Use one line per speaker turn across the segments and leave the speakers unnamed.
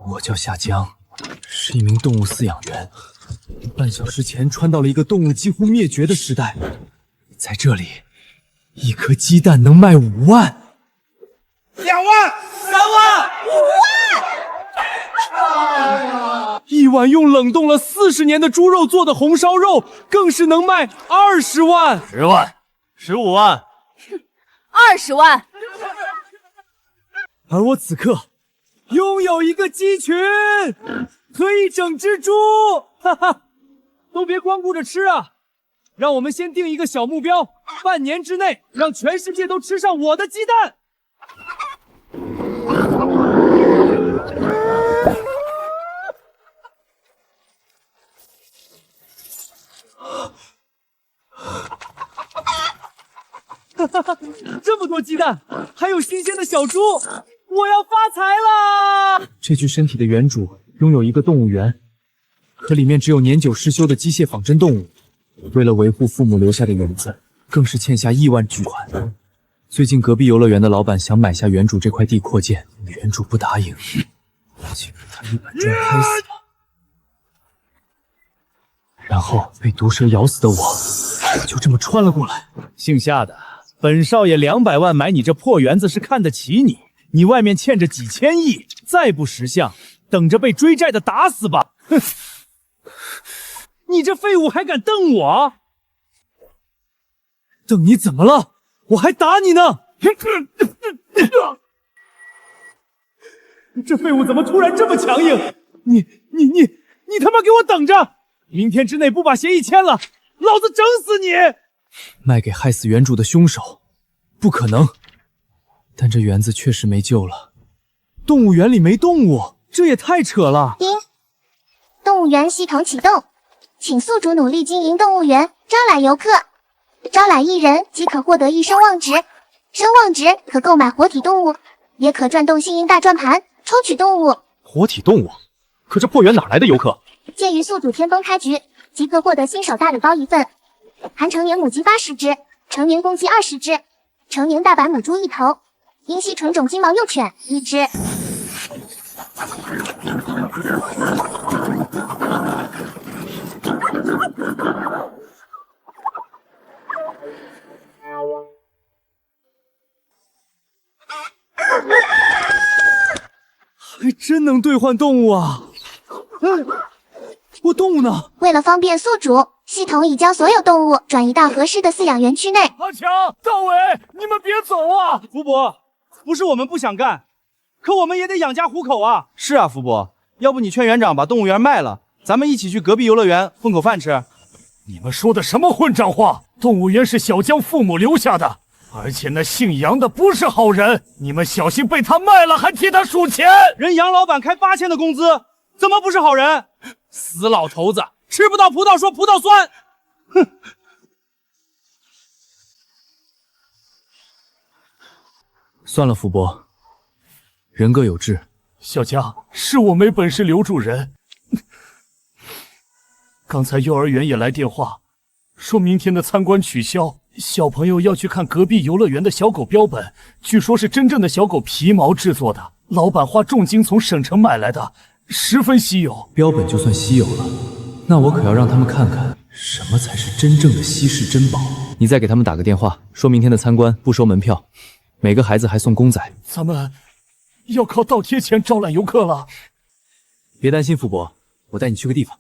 我叫夏江，是一名动物饲养员。半小时前穿到了一个动物几乎灭绝的时代，在这里，一颗鸡蛋能卖5万、
2万、3万、
5万！一碗用冷冻了40年的猪肉做的红烧肉，更是能卖20万、
10万、15万、
20万。
而我此刻拥有一个鸡群和一整只猪，哈哈！都别光顾着吃啊！让我们先定一个小目标，半年之内让全世界都吃上我的鸡蛋。哈哈哈！这么多鸡蛋，还有新鲜的小猪，我要发财啦！这具身体的原主拥有一个动物园，可里面只有年久失修的机械仿真动物。为了维护父母留下的园子，更是欠下亿万巨款。最近隔壁游乐园的老板想买下原主这块地扩建，原主不答应，我竟给他一板砖拍死了。然后被毒蛇咬死的我，就这么穿了过来。
姓夏的，本少爷200万买你这破园子是看得起你，你外面欠着几千亿，再不识相，等着被追债的打死吧！哼！
你这废物还敢瞪我？瞪你怎么了？我还打你呢！这废物怎么突然这么强硬？你他妈给我等着！明天之内不把协议签了，老子整死你！卖给害死原主的凶手，不可能。但这园子确实没救了。动物园里没动物，这也太扯了！
动物园系统启动，请宿主努力经营动物园，招揽游客。招揽1人即可获得1声望值，声望值可购买活体动物，也可转动幸运大转盘抽取动物。
活体动物？可这破园哪来的游客？
鉴于宿主天崩开局，即可获得新手大礼包1份，含成年母鸡80只，成年公鸡20只，成年大白母猪1头，英系纯种金毛幼犬1只。
还真能兑换动物啊！我动物呢？
为了方便宿主，系统已将所有动物转移到合适的饲养园区内。
阿强、大伟，你们别走啊！
福伯，不是我们不想干，可我们也得养家糊口啊！是啊，福伯，要不你劝园长把动物园卖了，咱们一起去隔壁游乐园混口饭吃。
你们说的什么混账话？动物园是小江父母留下的，而且那姓杨的不是好人，你们小心被他卖了还替他数钱。
人杨老板开8000的工资，怎么不是好人？死老头子，吃不到葡萄说葡萄酸。哼！
算了，福伯，人各有志。
小江，是我没本事留住人。刚才幼儿园也来电话，说明天的参观取消，小朋友要去看隔壁游乐园的小狗标本，据说是真正的小狗皮毛制作的，老板花重金从省城买来的，十分稀有。
标本就算稀有了，那我可要让他们看看什么才是真正的稀世珍宝。你再给他们打个电话，说明天的参观不收门票，每个孩子还送公仔。
咱们要靠倒贴钱招揽游客了。
别担心，福伯，我带你去个地方。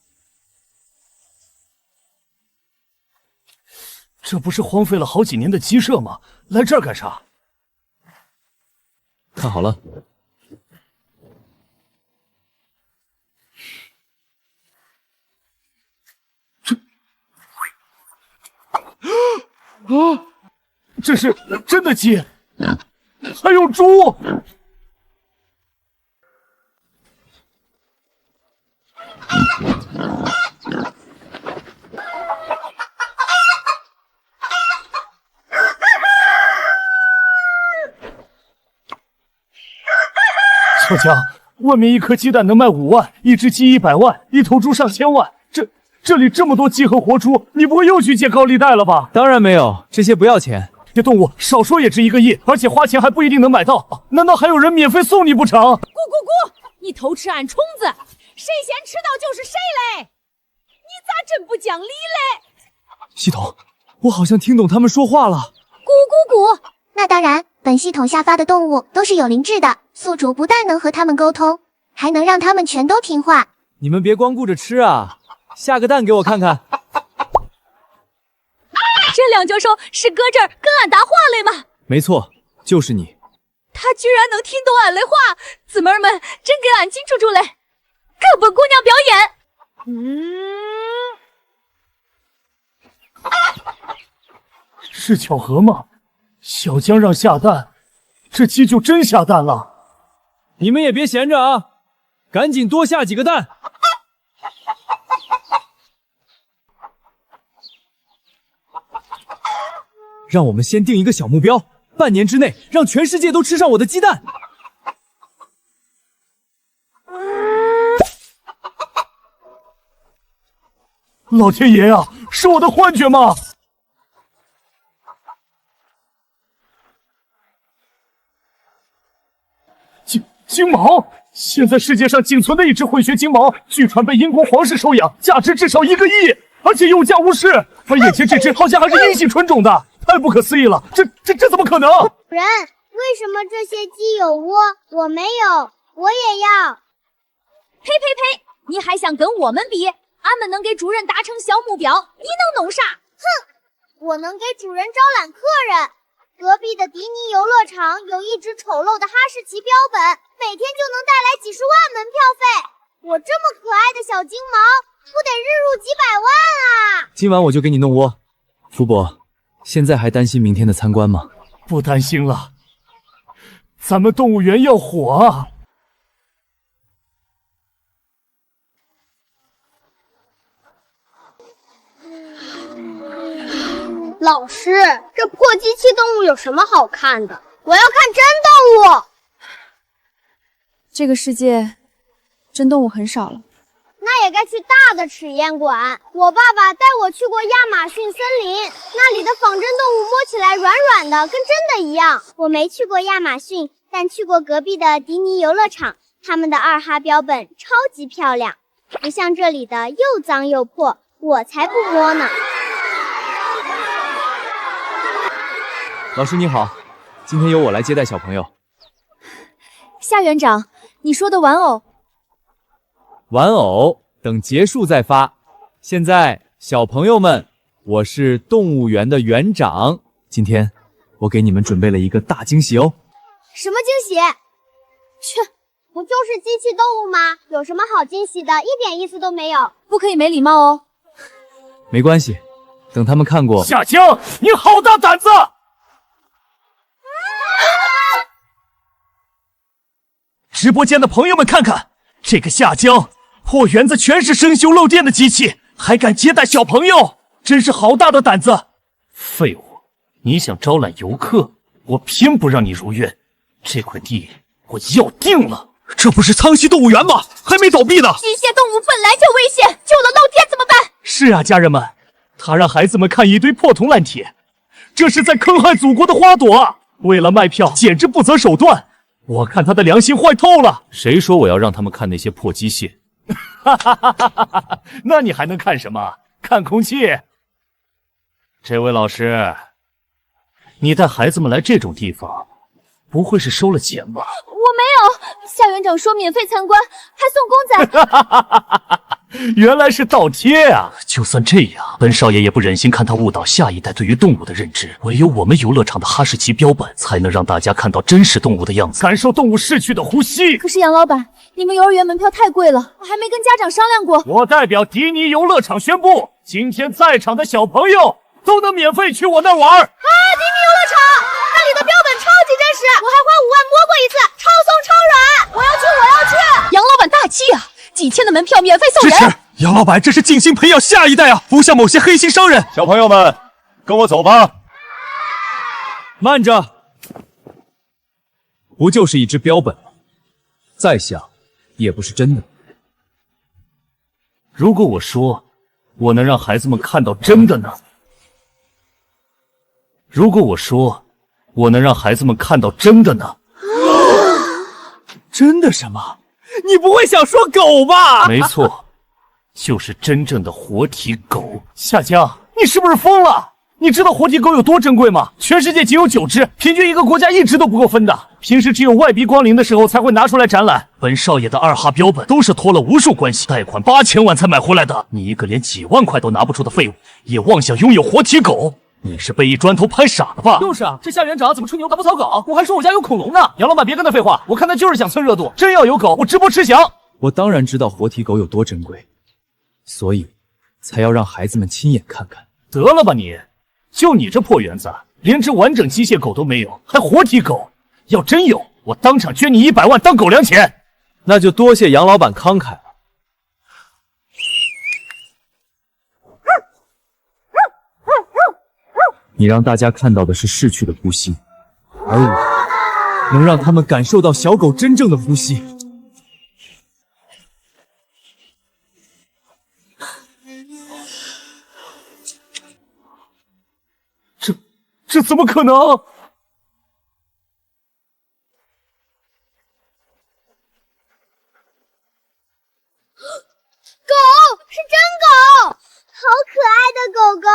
这不是荒废了好几年的鸡舍吗？来这儿干啥？
看好了。
这是真的鸡，还有猪。小江，外面一颗鸡蛋能卖5万，一只鸡100万，一头猪上千万。这里这么多鸡和活猪，你不会又去借高利贷了吧？
当然没有，这些不要钱。
这动物少说也值1个亿，而且花钱还不一定能买到。难道还有人免费送你不成？
咕咕咕！你偷吃俺虫子，谁先吃到就是谁嘞！你咋真不讲理嘞？
系统，我好像听懂他们说话了。
咕咕咕！
那当然，本系统下发的动物都是有灵智的，宿主不但能和他们沟通，还能让他们全都听话。
你们别光顾着吃啊，下个蛋给我看看。
这梁教授是搁这儿跟俺搭话嘞吗？
没错，就是你。
他居然能听懂俺的话，姊妹们真给俺进出出嘞！可不姑娘表演。
是巧合吗？小江让下蛋，这鸡就真下蛋了。
你们也别闲着啊，赶紧多下几个蛋。让我们先定一个小目标，半年之内让全世界都吃上我的鸡蛋。
老天爷啊，是我的幻觉吗？金毛，现在世界上仅存的一只混血金毛，据传被英国皇室收养，价值至少1个亿，而且有价无市。而眼前这只好像还是阴性纯种的，太不可思议了！这怎么可能？
人，为什么这些鸡有窝，我没有？我也要！
呸呸呸！你还想跟我们比？俺们能给主人达成小目标，你能弄啥？
哼，我能给主人招揽客人。隔壁的迪尼游乐场有一只丑陋的哈士奇标本，每天就能带来几十万门票费。我这么可爱的小金毛，不得日入几百万啊！
今晚我就给你弄窝。福伯，现在还担心明天的参观吗？
不担心了，咱们动物园要火啊！
老师，这破机器动物有什么好看的？我要看真动物。
这个世界真动物很少了。
那也该去大的实验馆。我爸爸带我去过亚马逊森林，那里的仿真动物摸起来软软的，跟真的一样。我没去过亚马逊，但去过隔壁的迪尼游乐场，他们的2哈标本超级漂亮，不像这里的又脏又破，我才不摸呢。
老师你好，今天由我来接待小朋友。
夏园长，你说的玩偶，
等结束再发。现在，小朋友们，我是动物园的园长，今天我给你们准备了一个大惊喜哦。
什么惊喜？切，不就是机器动物吗？有什么好惊喜的？一点意思都没有。
不可以没礼貌哦。
没关系，等他们看过。
夏江，你好大胆子！直播间的朋友们看看，这个夏江破园子全是生锈漏电的机器，还敢接待小朋友，真是好大的胆子！废物，你想招揽游客，我偏不让你如愿。这块地我要定了。
这不是苍溪动物园吗？还没倒闭呢。
巨蟹动物本来就危险，救了漏电怎么办？
是啊，家人们，他让孩子们看一堆破铜烂铁，这是在坑害祖国的花朵啊！为了卖票，简直不择手段。我看他的良心坏透了。
谁说我要让他们看那些破机械？
哈哈哈哈哈哈！那你还能看什么？看空气。这位老师，你带孩子们来这种地方，不会是收了钱吧？
我没有，夏园长说免费参观，还送公仔。
原来是倒贴啊！就算这样，本少爷也不忍心看他误导下一代对于动物的认知。唯有我们游乐场的哈士奇标本，才能让大家看到真实动物的样子，感受动物逝去的呼吸。
可是杨老板，你们幼儿园门票太贵了，我还没跟家长商量过。
我代表迪尼游乐场宣布，今天在场的小朋友都能免费去我那玩。
啊，迪尼游乐场，那里的标本超级真实，我还花5万摸过一次，超松超软。我要去，我要去！
杨老板大气啊！几千的门票免费送人！
支持杨老板，这是尽心培养下一代啊，不像某些黑心商人。
小朋友们，跟我走吧。
慢着，不就是一只标本，再想也不是真的。
如果我说我能让孩子们看到真的呢？如果我说我能让孩子们看到真的呢？
真的什么？你不会想说狗吧？
没错，就是真正的活体狗。夏江，你是不是疯了？你知道活体狗有多珍贵吗？全世界仅有9只，平均一个国家1只都不够分的。平时只有外逼光临的时候才会拿出来展览。本少爷的2哈标本都是托了无数关系，贷款8000万才买回来的。你一个连几万块都拿不出的废物，也妄想拥有活体狗？你是被一砖头拍傻了吧？
就是啊，这夏园长怎么吹牛打不草稿？我还说我家有恐龙呢。
杨老板别跟他废话，我看他就是想蹭热度。真要有狗，我直播吃翔。
我当然知道活体狗有多珍贵，所以才要让孩子们亲眼看看。
得了吧你！就你这破园子，连只完整机械狗都没有，还活体狗？要真有，我当场捐你100万当狗粮钱。
那就多谢杨老板慷慨了。你让大家看到的是逝去的呼吸，而我能让他们感受到小狗真正的呼吸。
这怎么可能？
狗是真狗，好可爱的狗狗，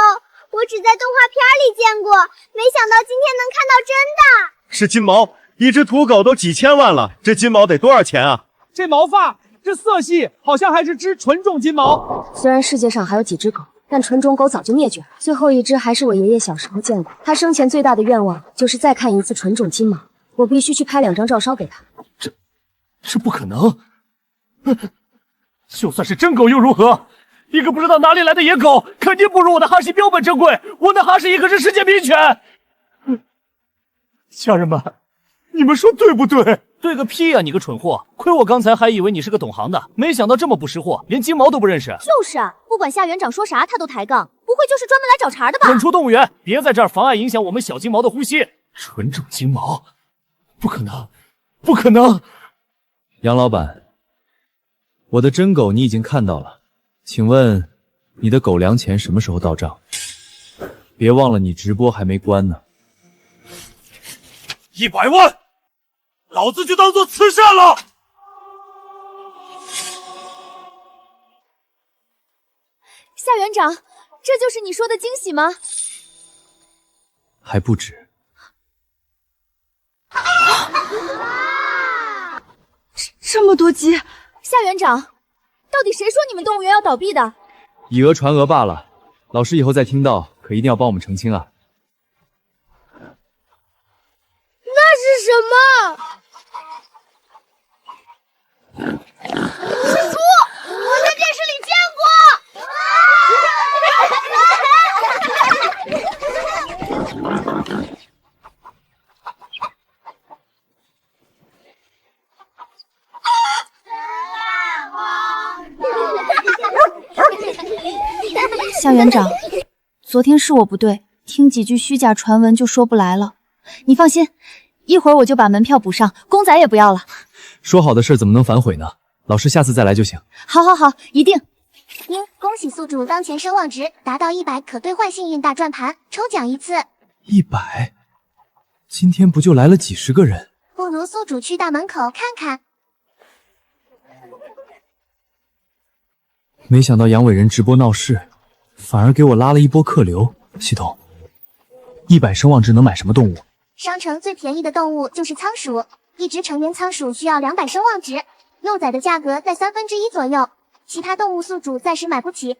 我只在动画片里见过，没想到今天能看到真的。
是金毛，一只土狗都几千万了，这金毛得多少钱啊？
这毛发，这色系，好像还是只纯种金毛。
虽然世界上还有几只狗，但纯种狗早就灭绝了。最后一只还是我爷爷小时候见过，他生前最大的愿望就是再看一次纯种金毛。我必须去拍2张照烧给他。
这不可能！就算是真狗又如何？一个不知道哪里来的野狗，肯定不如我的哈士标本珍贵。我的哈士奇可是世界名犬。家人们，你们说对不对？
对个屁啊！你个蠢货！亏我刚才还以为你是个懂行的，没想到这么不识货，连金毛都不认识。
就是啊，不管夏园长说啥，他都抬杠，不会就是专门来找茬的吧？
滚出动物园！别在这儿妨碍影响我们小金毛的呼吸。纯种金毛，不可能，不可能！
杨老板，我的真狗你已经看到了，请问你的狗粮钱什么时候到账？别忘了你直播还没关呢。
100万，老子就当做慈善了。
夏园长，这就是你说的惊喜吗？
还不止。
这么多鸡！
夏园长，到底谁说你们动物园要倒闭的？
以讹传讹罢了，老师以后再听到，可一定要帮我们澄清啊。
那是什么？是猪！我在电视里见过。
夏园长，昨天是我不对，听几句虚假传闻就说不来了。你放心，一会儿我就把门票补上，公仔也不要了。
说好的事怎么能反悔呢？老师下次再来就行。
好，一定。
恭喜宿主当前声望值达到100，可兑换幸运大转盘，抽奖1次。
100？今天不就来了几十个人？
不如宿主去大门口看看。
没想到杨伟人直播闹事，反而给我拉了一波客流。系统，100声望值能买什么动物？
商城最便宜的动物就是仓鼠，一只成年仓鼠需要200声望值，幼崽的价格在1/3左右，其他动物宿主暂时买不起。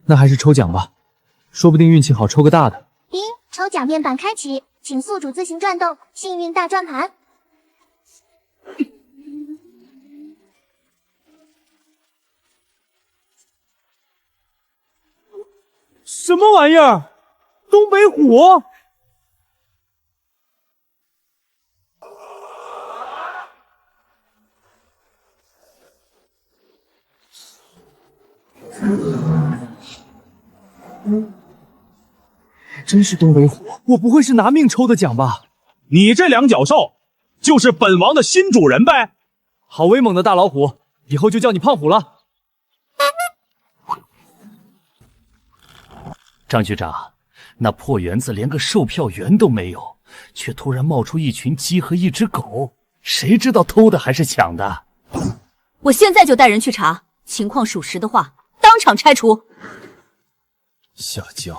那还是抽奖吧，说不定运气好抽个大的。
叮，抽奖面板开启，请宿主自行转动幸运大转盘。
什么玩意儿？东北虎？
真是东北虎！我不会是拿命抽的奖吧？
你这两脚兽就是本王的新主人呗！
好威猛的大老虎，以后就叫你胖虎了。
张局长，那破园子连个售票员都没有，却突然冒出一群鸡和一只狗，谁知道偷的还是抢的？
我现在就带人去查，情况属实的话，当场拆除。
夏江，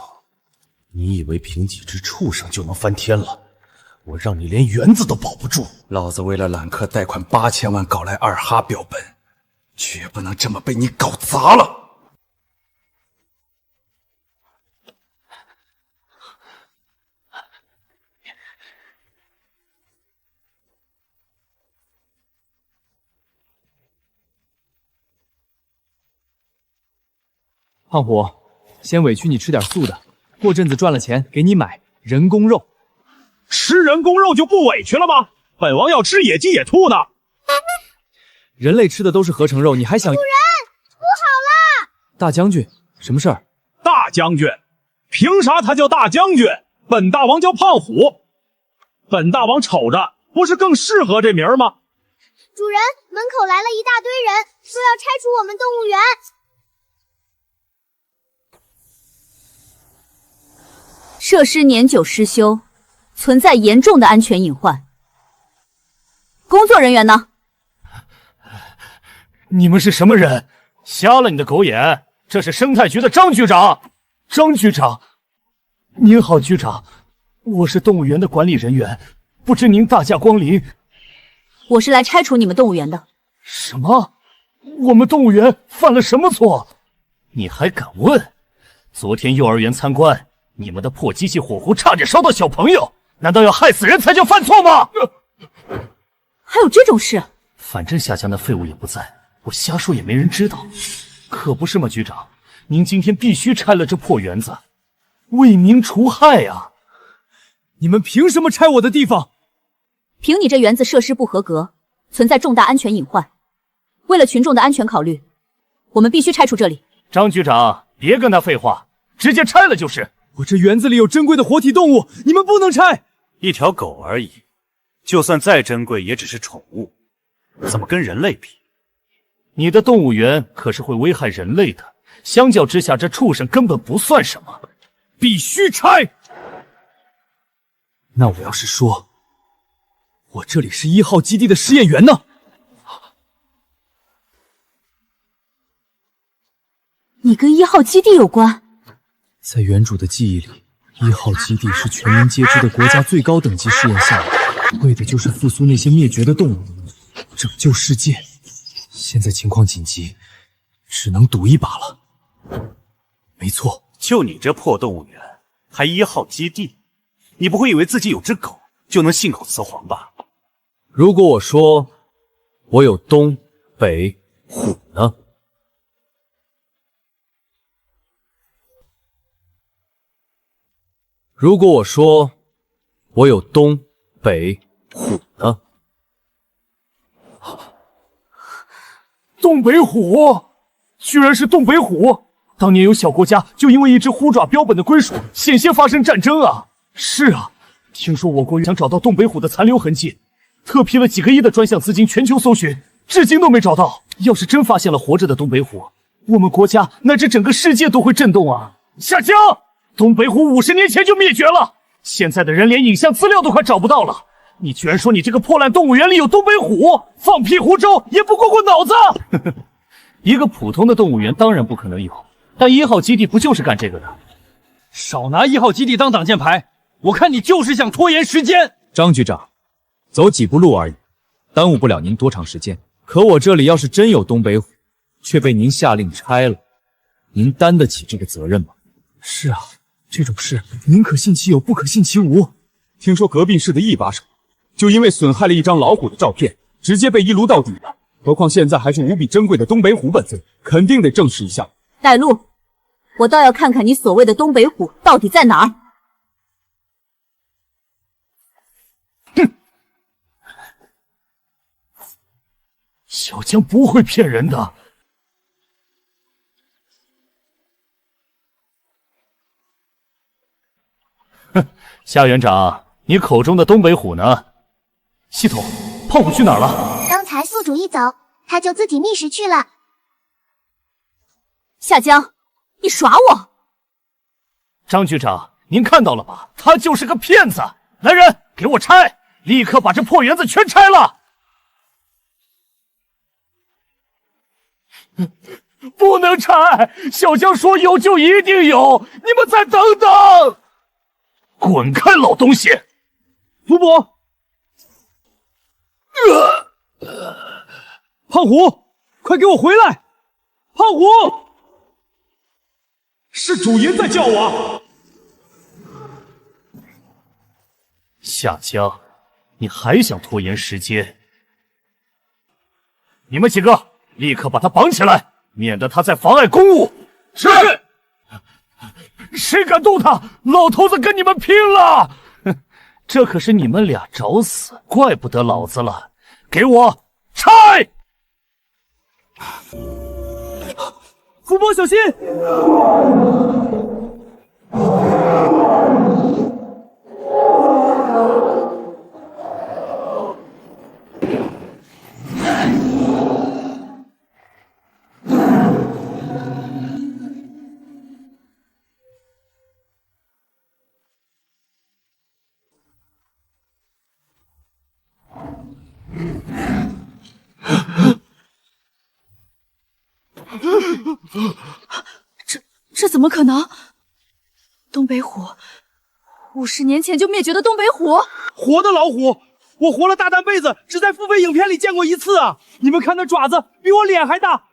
你以为凭几只畜生就能翻天了？我让你连园子都保不住。
老子为了揽客贷款8000万搞来2哈标本，绝不能这么被你搞砸了。
胖虎，先委屈你吃点素的，过阵子赚了钱给你买人工肉。
吃人工肉就不委屈了吗？本王要吃野鸡野兔呢。
人类吃的都是合成肉，你还想？
主人，不好了！
大将军，什么事儿？
大将军，凭啥他叫大将军？本大王叫胖虎。本大王瞅着不是更适合这名儿吗？
主人，门口来了一大堆人，说要拆除我们动物园。
设施年久失修，存在严重的安全隐患。工作人员呢？
你们是什么人？瞎了你的狗眼！这是生态局的张局长。张局长，您好，局长，我是动物园的管理人员，不知您大驾光临。
我是来拆除你们动物园的。
什么？我们动物园犯了什么错？你还敢问？昨天幼儿园参观，你们的破机器火狐差点烧到小朋友，难道要害死人才叫犯错吗？
还有这种事？
反正夏江的废物也不在，我瞎说也没人知道，可不是吗，局长？您今天必须拆了这破园子，为民除害呀！
你们凭什么拆我的地方？
凭你这园子设施不合格，存在重大安全隐患。为了群众的安全考虑，我们必须拆除这里。
张局长，别跟他废话，直接拆了就是。
我这园子里有珍贵的活体动物，你们不能拆。
一条狗而已，就算再珍贵，也只是宠物，怎么跟人类比？
你的动物园可是会危害人类的，相较之下，这畜生根本不算什么，
必须拆。那我要是说，我这里是1号基地的试验园呢？
你跟1号基地有关？
在原主的记忆里，1号基地是全民皆知的国家最高等级试验项目，为的就是复苏那些灭绝的动物，拯救世界。现在情况紧急，只能赌一把了。没错，
就你这破动物园，还1号基地，你不会以为自己有只狗就能信口雌黄吧？
如果我说我有东北虎呢？如果我说我有东北虎呢？
东北虎，居然是东北虎！当年有小国家就因为一只虎爪标本的归属，险些发生战争啊！是啊，听说我国想找到东北虎的残留痕迹，特批了几个亿的专项资金全球搜寻，至今都没找到。要是真发现了活着的东北虎，我们国家乃至整个世界都会震动啊！夏江，东北虎50年前就灭绝了，现在的人连影像资料都快找不到了。你居然说你这个破烂动物园里有东北虎，放屁胡诌也不过过脑子！一个普通的动物园当然不可能有，但1号基地不就是干这个的？
少拿1号基地当挡箭牌，我看你就是想拖延时间。张局长，走几步路而已，耽误不了您多长时间。可我这里要是真有东北虎，却被您下令拆了，您担得起这个责任吗？是啊，这种事宁可信其有，不可信其无。
听说隔壁市的一把手就因为损害了一张老虎的照片，直接被一撸到底了。何况现在还是无比珍贵的东北虎本尊，肯定得证实一下。
带路，我倒要看看你所谓的东北虎到底在哪儿。
哼，小江不会骗人的。哼，夏园长，你口中的东北虎呢？系统，胖虎去哪儿了？
刚才宿主一走，他就自己觅食去了。
夏江，你耍我！
张局长，您看到了吧？他就是个骗子！来人，给我拆！立刻把这破园子全拆了！不能拆！小江说有就一定有，你们再等等！滚开，老东西！
福伯，胖虎，快给我回来！胖虎，
是主爷在叫我。
夏江，你还想拖延时间？你们几个立刻把他绑起来，免得他再妨碍公务。
是。
谁敢动他，老头子跟你们拼了！哼，这可是你们俩找死，怪不得老子了。给我拆！
福伯小心！
这怎么可能？东北虎，50年前就灭绝的东北虎，
活的老虎，我活了大半辈子，只在付费影片里见过一次啊！你们看那爪子比我脸还大，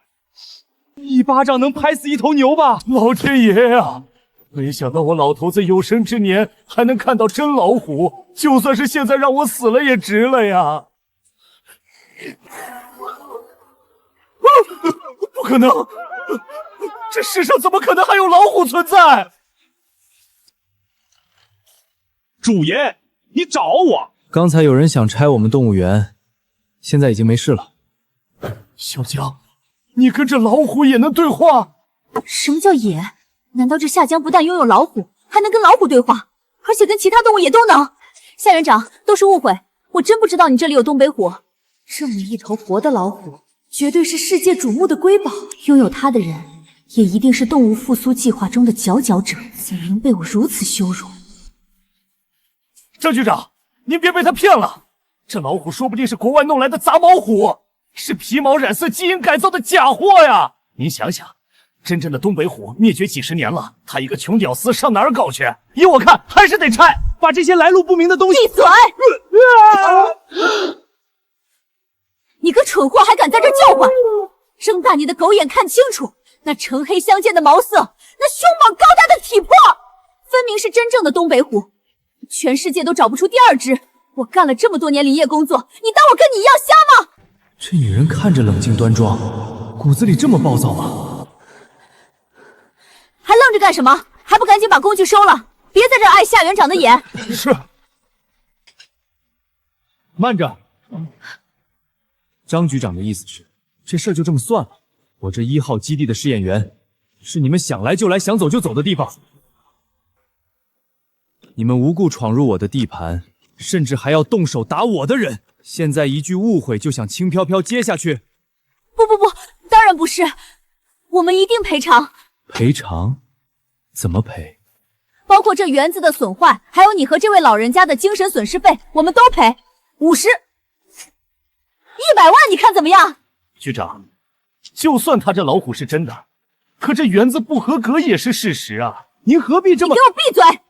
一巴掌能拍死一头牛吧？
老天爷啊！没想到我老头子有生之年还能看到真老虎，就算是现在让我死了也值了呀！不可能！这世上怎么可能还有老虎存在？
主爷，你找我！
刚才有人想拆我们动物园，现在已经没事了。
小江，你跟这老虎也能对话？
什么叫也？难道这夏江不但拥有老虎，还能跟老虎对话，而且跟其他动物也都能？夏园长，都是误会，我真不知道你这里有东北虎。这么一头活的老虎，绝对是世界瞩目的瑰宝，拥有它的人也一定是动物复苏计划中的佼佼者，怎能被我如此羞辱？
张局长，您别被他骗了，这老虎说不定是国外弄来的杂毛虎，是皮毛染色基因改造的假货呀！您想想，真正的东北虎灭绝几十年了，他一个穷屌丝上哪儿搞去？依我看，还是得拆，
把这些来路不明的东西……
闭嘴！你个蠢货还敢在这叫唤！睁大你的狗眼看清楚，那橙黑相间的毛色，那凶猛高大的体魄，分明是真正的东北虎，全世界都找不出第二只。我干了这么多年林业工作，你当我跟你一样瞎吗？
这女人看着冷静端庄，骨子里这么暴躁吗？
还愣着干什么？还不赶紧把工具收了，别在这碍夏园长的眼。
是。
慢着，张局长的意思是，这事儿就这么算了？我这1号基地的试验员，是你们想来就来、想走就走的地方。你们无故闯入我的地盘，甚至还要动手打我的人，现在一句误会就想轻飘飘接下去？
不，当然不是，我们一定赔偿。
赔偿？怎么赔？
包括这园子的损坏，还有你和这位老人家的精神损失费，我们都赔50、100万，你看怎么样？
局长，就算他这老虎是真的，可这园子不合格也是事实啊！您何必这么……
你给我闭嘴！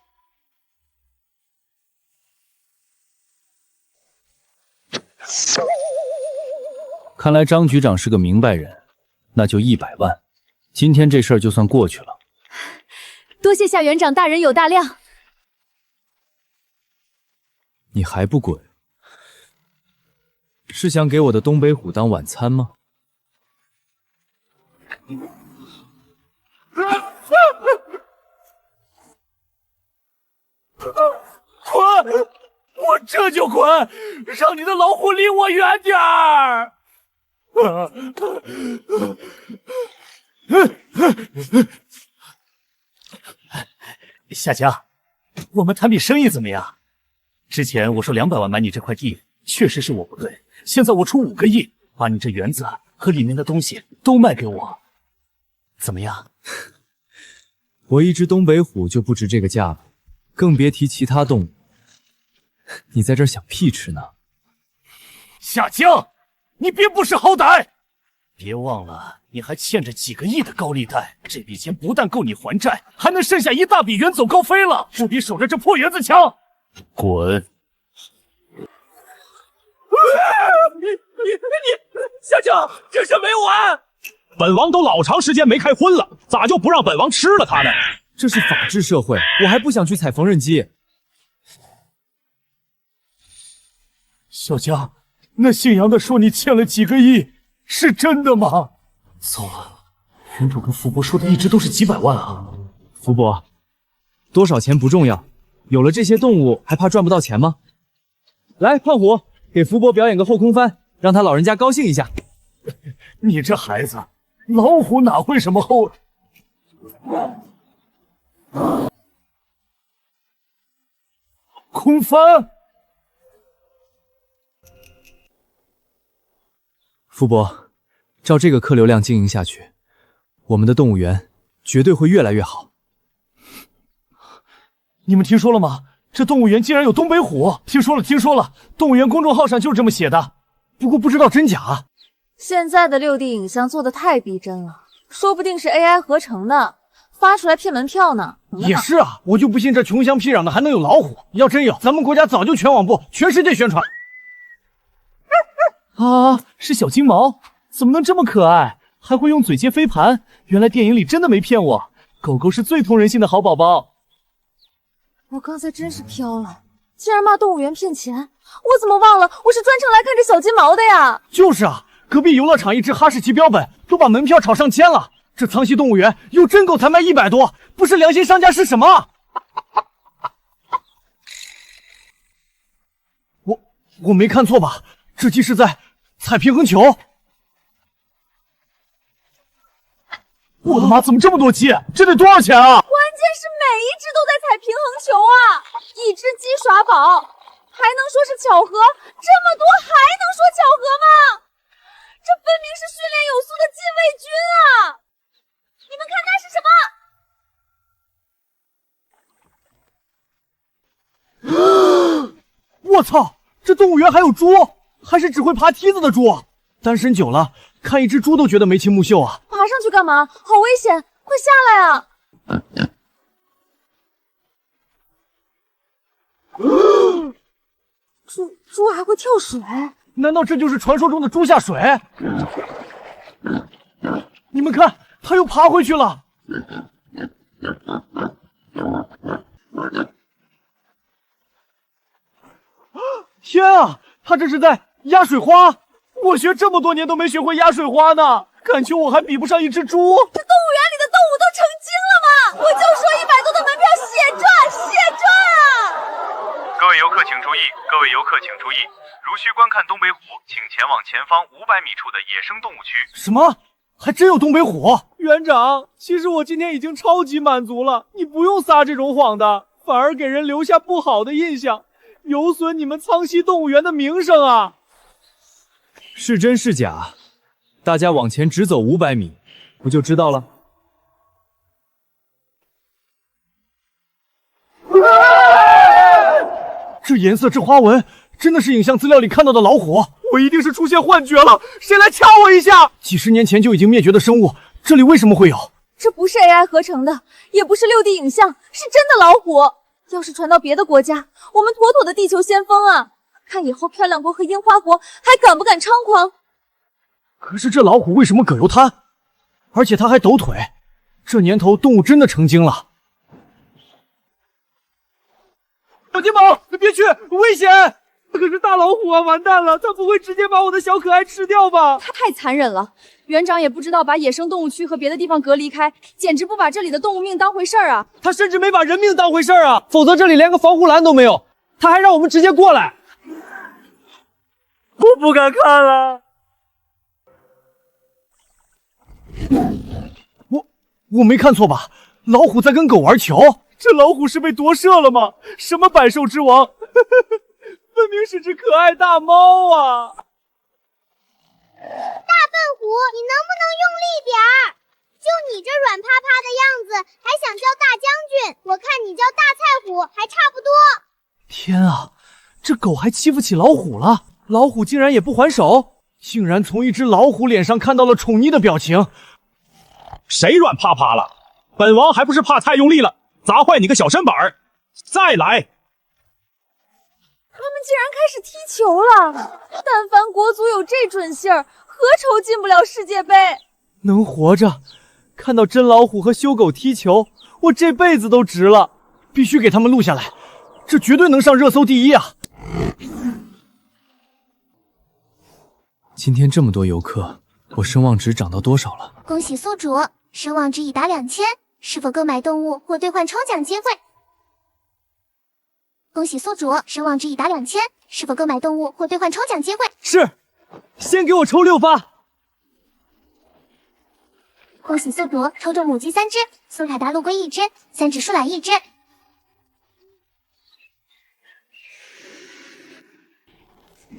看来张局长是个明白人，那就100万。今天这事儿就算过去了。
多谢夏园长大人有大量。
你还不滚？是想给我的东北虎当晚餐吗？
滚！我这就滚，让你的老虎离我远点儿！夏江，我们谈笔生意怎么样？之前我说200万买你这块地，确实是我不对。现在我出5个亿，把你这园子和里面的东西都卖给我，怎么样？
我一只东北虎就不值这个价了，更别提其他动物。你在这儿想屁吃呢？
夏江，你别不识好歹！别忘了，你还欠着几个亿的高利贷，这笔钱不但够你还债，还能剩下一大笔远走高飞了，不比守着这破园子强。滚！
夏江，这事没完！本王都老长时间没开荤了，咋就不让本王吃了他呢？
这是法治社会，我还不想去踩缝纫机。
小江，那姓杨的说你欠了几个亿，是真的吗？糟了，园主跟福伯说的一直都是几百万啊。
福伯，多少钱不重要，有了这些动物，还怕赚不到钱吗？来，胖虎，给福伯表演个后空翻，让他老人家高兴一下。
你这孩子，老虎哪会什么后？空翻。
福伯，照这个客流量经营下去，我们的动物园绝对会越来越好。
你们听说了吗？这动物园竟然有东北虎！听说了，动物园公众号上就是这么写的，不过不知道真假。
现在的6D 影像做的太逼真了，说不定是 AI 合成的，发出来骗门票呢。
也是啊，我就不信这穷乡僻壤的还能有老虎，要真有，咱们国家早就全网播，全世界宣传。
啊，是小金毛，怎么能这么可爱，还会用嘴接飞盘？原来电影里真的没骗我，狗狗是最通人性的好宝宝。
我刚才真是飘了，竟然骂动物园骗钱，我怎么忘了我是专程来看这小金毛的呀？
就是啊，隔壁游乐场一只哈士奇标本都把门票炒上千了，这苍溪动物园有真狗才卖100多，不是良心商家是什么？我没看错吧？这鸡是在踩平衡球。
我的妈，怎么这么多鸡？这得多少钱啊？
关键是每一只都在踩平衡球啊！一只鸡耍宝，还能说是巧合？这么多还能说巧合吗？这分明是训练有素的禁卫军啊！你们看那是
什么？我操！这动物园还有猪，还是只会爬梯子的猪。单身久了，看一只猪都觉得眉清目秀啊！
爬上去干嘛？好危险！快下来啊！猪还会跳水？
难道这就是传说中的猪下水？你们看，它又爬回去了。天啊，它这是在压水花！我学这么多年都没学会压水花呢，感情我还比不上一只猪。
这动物园里的动物都成精了吗？我就说100多的门票血赚啊！
各位游客请注意，如需观看东北虎，请前往前方500米处的野生动物区。
什么？还真有东北虎？园长，其实我今天已经超级满足了，你不用撒这种谎的，反而给人留下不好的印象，有损你们苍溪动物园的名声啊！
是真是假，大家往前直走500米，不就知道了？
这颜色，这花纹，真的是影像资料里看到的老虎？我一定是出现幻觉了，谁来掐我一下？几十年前就已经灭绝的生物，这里为什么会有？
这不是 AI 合成的，也不是6D 影像，是真的老虎。要是传到别的国家，我们妥妥的地球先锋啊！看以后漂亮国和樱花国还敢不敢猖狂？
可是这老虎为什么葛优瘫？而且它还抖腿，这年头动物真的成精了。小金毛，别去，危险！可是大老虎啊，完蛋了，它不会直接把我的小可爱吃掉吧？
它太残忍了，园长也不知道把野生动物区和别的地方隔离开，简直不把这里的动物命当回事儿啊！
他甚至没把人命当回事儿啊，否则这里连个防护栏都没有，他还让我们直接过来。我不敢看了。我没看错吧？老虎在跟狗玩球？这老虎是被夺舍了吗？什么百兽之王？分明是只可爱大猫啊！
大笨虎，你能不能用力点儿？就你这软趴趴的样子，还想叫大将军？我看你叫大菜虎还差不多。
天啊，这狗还欺负起老虎了！老虎竟然也不还手！竟然从一只老虎脸上看到了宠溺的表情。
谁软趴趴了？本王还不是怕太用力了，砸坏你个小身板儿！再来！
他们竟然开始踢球了！但凡国足有这准信儿，何愁进不了世界杯？
能活着看到真老虎和修狗踢球，我这辈子都值了！必须给他们录下来，这绝对能上热搜第一啊！
今天这么多游客，我声望值涨到多少了？
恭喜宿主，声望值已达2000，是否购买动物或兑换抽奖机会？恭喜宿主，声望值已达2000，是否购买动物或兑换抽奖机会？
是，先给我抽6发。
恭喜宿主，抽中母鸡3只，苏卡达陆龟1只，3只树懒1只。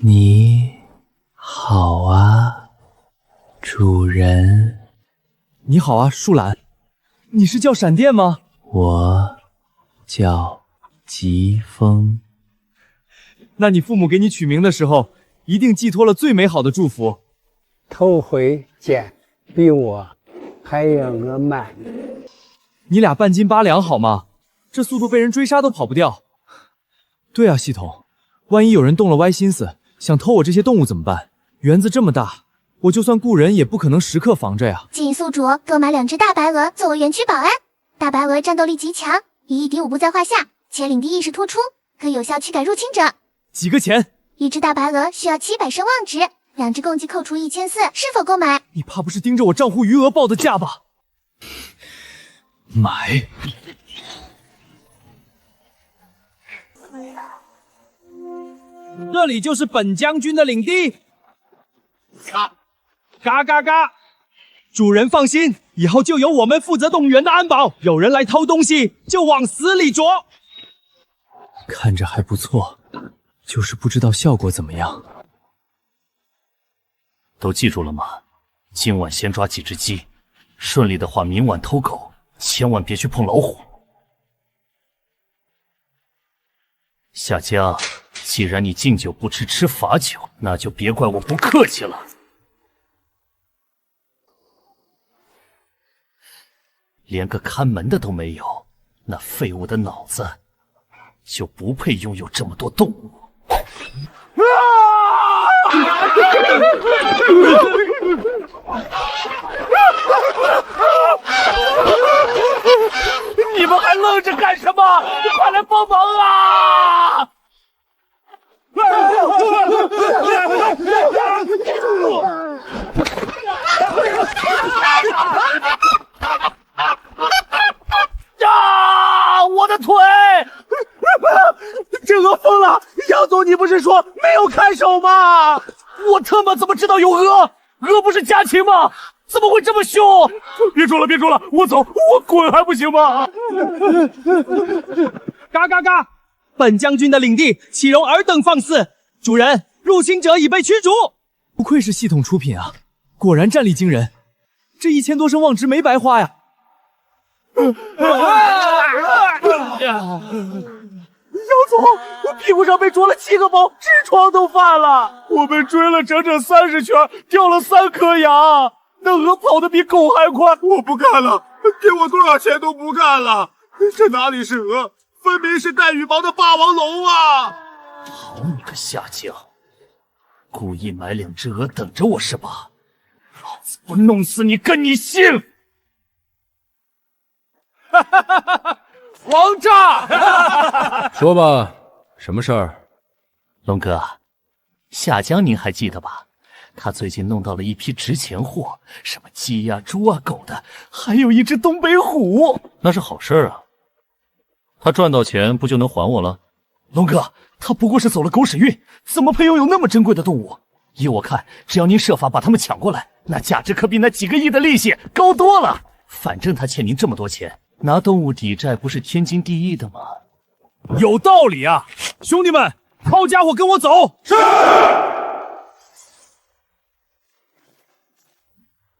你好啊，主人。
你好啊，树懒。你是叫闪电吗？
我叫疾风。
那你父母给你取名的时候，一定寄托了最美好的祝福。
头回见，比我还要个慢。
你俩半斤8两好吗？这速度被人追杀都跑不掉。对啊，系统，万一有人动了歪心思，想偷我这些动物怎么办？园子这么大，我就算雇人也不可能时刻防着呀。
建议宿主购买2只大白鹅作为园区保安。大白鹅战斗力极强，以1敌5不在话下，且领地意识突出，可有效驱赶入侵者。
几个钱
？1只大白鹅需要700声望值，2只共计扣除1400，是否购买？
你怕不是盯着我账户余额报的价吧？
买。
这里就是本将军的领地。嘎嘎嘎！主人放心，以后就由我们负责动物园的安保，有人来偷东西就往死里啄。
看着还不错，就是不知道效果怎么样。
都记住了吗？今晚先抓几只鸡，顺利的话明晚偷狗，千万别去碰老虎。夏江，既然你敬酒不吃吃罚酒，那就别怪我不客气了。连个看门的都没有，那废物的脑子就不配拥有这么多动物。
你们还愣着干什么？快来帮忙啊！啊！我的腿！这鹅疯了！杨总，你不是说没有看守吗？我他妈怎么知道有鹅？鹅不是家禽吗？怎么会这么凶？别说了，别说了，我走，我滚还不行吗？嘎嘎嘎！本将军的领地岂容尔等放肆！主人，入侵者已被驱逐。不愧是系统出品啊，果然战力惊人。这1000多声望值没白花呀！姚总，我屁股上被啄了7个包，痔疮都犯了。我被追了整整30圈，掉了3颗牙。那鹅跑得比狗还快，我不干了，给我多少钱都不干了。这哪里是鹅，分明是带羽毛的霸王龙啊！
好你个夏江，故意买2只鹅等着我是吧？老子不弄死你跟你姓！
王炸！
说吧，什么事儿？
龙哥，夏江您还记得吧？他最近弄到了一批值钱货，什么鸡呀、猪啊、狗的，还有一只东北虎。
那是好事啊，他赚到钱不就能还我了？
龙哥，他不过是走了狗屎运，怎么配拥有那么珍贵的动物？依我看，只要您设法把他们抢过来，那价值可比那几个亿的利息高多了。反正他欠您这么多钱，拿动物抵债不是天经地义的吗？
有道理啊！兄弟们，抄家伙跟我走！是。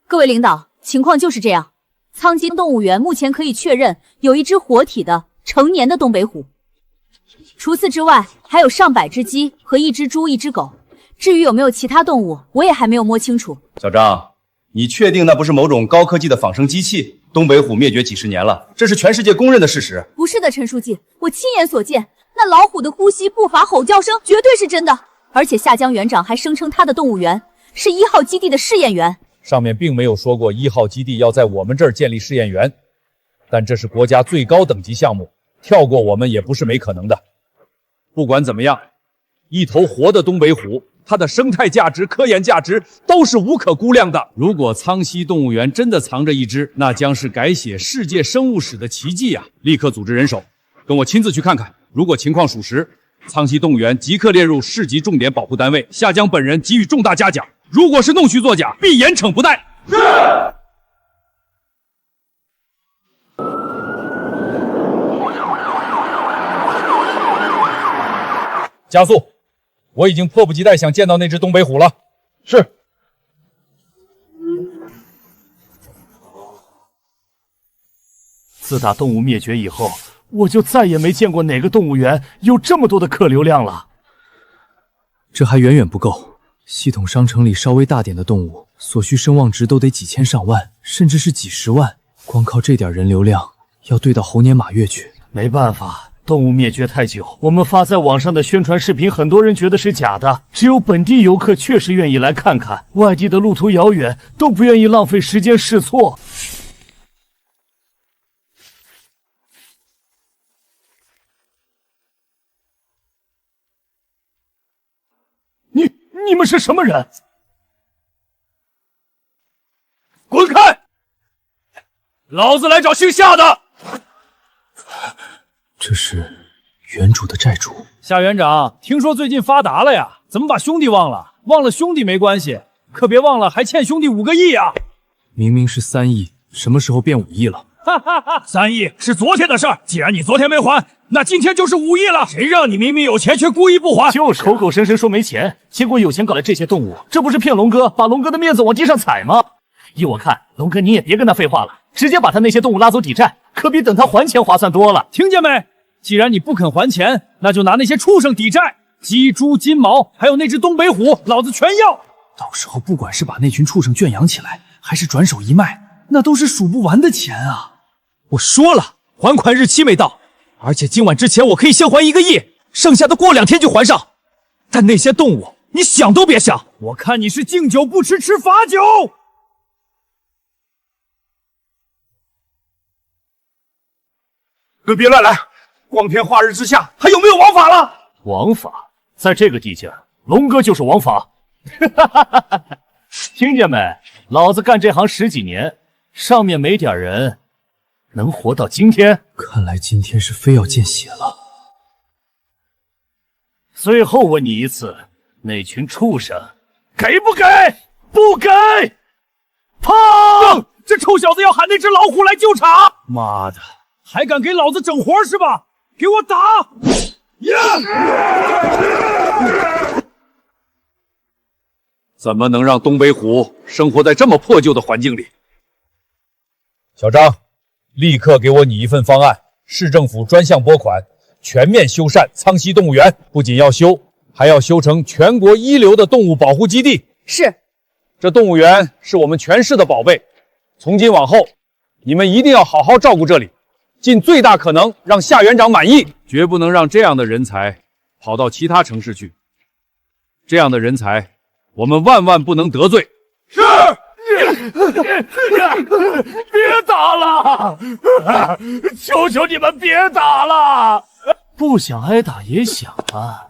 各位领导，情况就是这样。苍金动物园目前可以确认有一只活体的成年的东北虎，除此之外还有上百只鸡和1只猪、1只狗，至于有没有其他动物，我也还没有摸清楚。
小张，你确定那不是某种高科技的仿生机器？东北虎灭绝几十年了，这是全世界公认的事实。
不是的，陈书记，我亲眼所见，那老虎的呼吸、步伐、吼叫声绝对是真的。而且夏江园长还声称他的动物园是1号基地的试验园。
上面并没有说过1号基地要在我们这儿建立试验园，但这是国家最高等级项目，跳过我们也不是没可能的。不管怎么样，一头活的东北虎，它的生态价值、科研价值都是无可估量的。如果苍溪动物园真的藏着一只，那将是改写世界生物史的奇迹啊！立刻组织人手，跟我亲自去看看。如果情况属实，苍溪动物园即刻列入市级重点保护单位，夏江本人给予重大嘉奖。如果是弄虚作假，必严惩不贷。是。加速！我已经迫不及待想见到那只东北虎了。是。
自打动物灭绝以后，我就再也没见过哪个动物园有这么多的客流量了。
这还远远不够。系统商城里稍微大点的动物，所需声望值都得几千上万，甚至是几十万。光靠这点人流量，要对到猴年马月去。
没办法，动物灭绝太久，我们发在网上的宣传视频，很多人觉得是假的，只有本地游客确实愿意来看看，外地的路途遥远，都不愿意浪费时间试错。你们是什么人？
滚开！老子来找姓夏的。
这是园主的债主。
夏园长，听说最近发达了呀？怎么把兄弟忘了？忘了兄弟没关系，可别忘了还欠兄弟5个亿啊！
明明是3亿，什么时候变5亿了？
哈哈哈
，3亿是昨天的事儿。既然你昨天没还，那今天就是5亿了。谁让你明明有钱却故意不还？
就是口口声声说没钱，结果有钱搞来这些动物，这不是骗龙哥，把龙哥的面子往地上踩吗？依我看，龙哥你也别跟他废话了，直接把他那些动物拉走抵债，可比等他还钱划算多了。
听见没？既然你不肯还钱，那就拿那些畜生抵债，鸡、猪、金毛，还有那只东北虎，老子全要。
到时候不管是把那群畜生圈养起来，还是转手一卖，那都是数不完的钱啊！
我说了，还款日期没到，而且今晚之前我可以先还1个亿，剩下的过2天就还上。但那些动物，你想都别想！我看你是敬酒不吃吃罚酒。
别乱来！光天化日之下，还有没有王法了？
王法，在这个地界，龙哥就是王法。听见没？老子干这行10几年，上面没点人，能活到今天？
看来今天是非要见血了。
最后问你一次，那群畜生给不给？不给！
砰！这臭小子要喊那只老虎来救场！妈的，还敢给老子整活是吧？给我打！
怎么能让东北虎生活在这么破旧的环境里？小张，立刻给我拟一份方案，市政府专项拨款，全面修缮苍溪动物园。不仅要修，还要修成全国一流的动物保护基地。
是。
这动物园是我们全市的宝贝，从今往后，你们一定要好好照顾这里，尽最大可能让夏园长满意，绝不能让这样的人才跑到其他城市去。这样的人才，我们万万不能得罪。
是。别打了！求求你们别打了！不想挨打也想啊！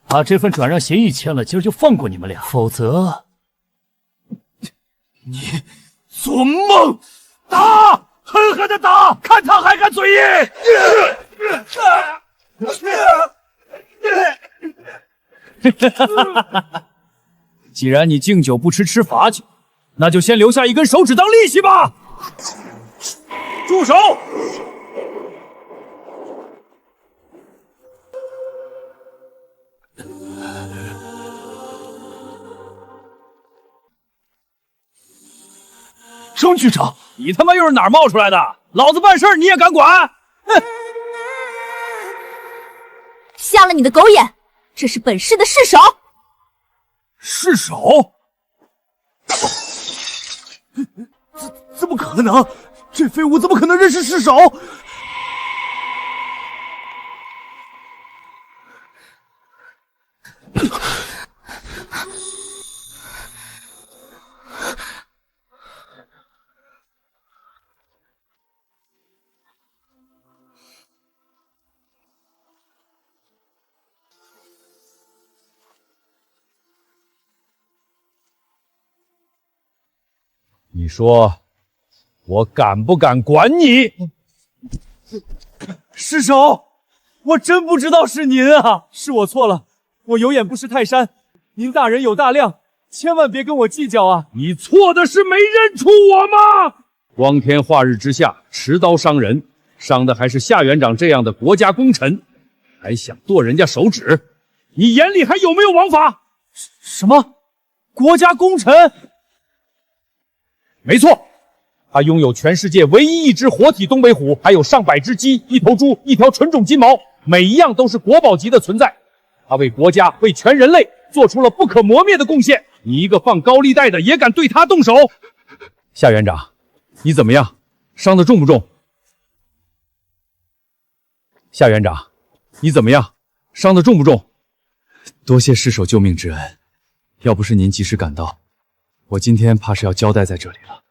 把这份转让协议签了，今儿就放过你们俩，否则
你做梦！打，狠狠的打，看他还敢嘴硬！
既然你敬酒不吃吃罚酒，那就先留下1根手指当利息吧。住手！
张局长，
你他妈又是哪儿冒出来的？老子办事你也敢管？哼！
瞎了你的狗眼！这是本市的市首。
尸首？怎么可能？这废物怎么可能认识尸首？
你说我敢不敢管你？
尸首，我真不知道是您啊，是我错了，我有眼不识泰山，您大人有大量，千万别跟我计较啊！
你错的是没认出我吗？光天化日之下持刀伤人，伤的还是夏园长这样的国家功臣，还想剁人家手指，你眼里还有没有王法？
什么？国家功臣？
没错，他拥有全世界唯一一只活体东北虎，还有上百只鸡、一头猪、一条纯种金毛，每一样都是国宝级的存在。他为国家、为全人类做出了不可磨灭的贡献。你一个放高利贷的也敢对他动手？夏园长，你怎么样？伤得重不重？夏园长，你怎么样？伤得重不重？
多谢尸首救命之恩，要不是您及时赶到，我今天怕是要交代在这里了。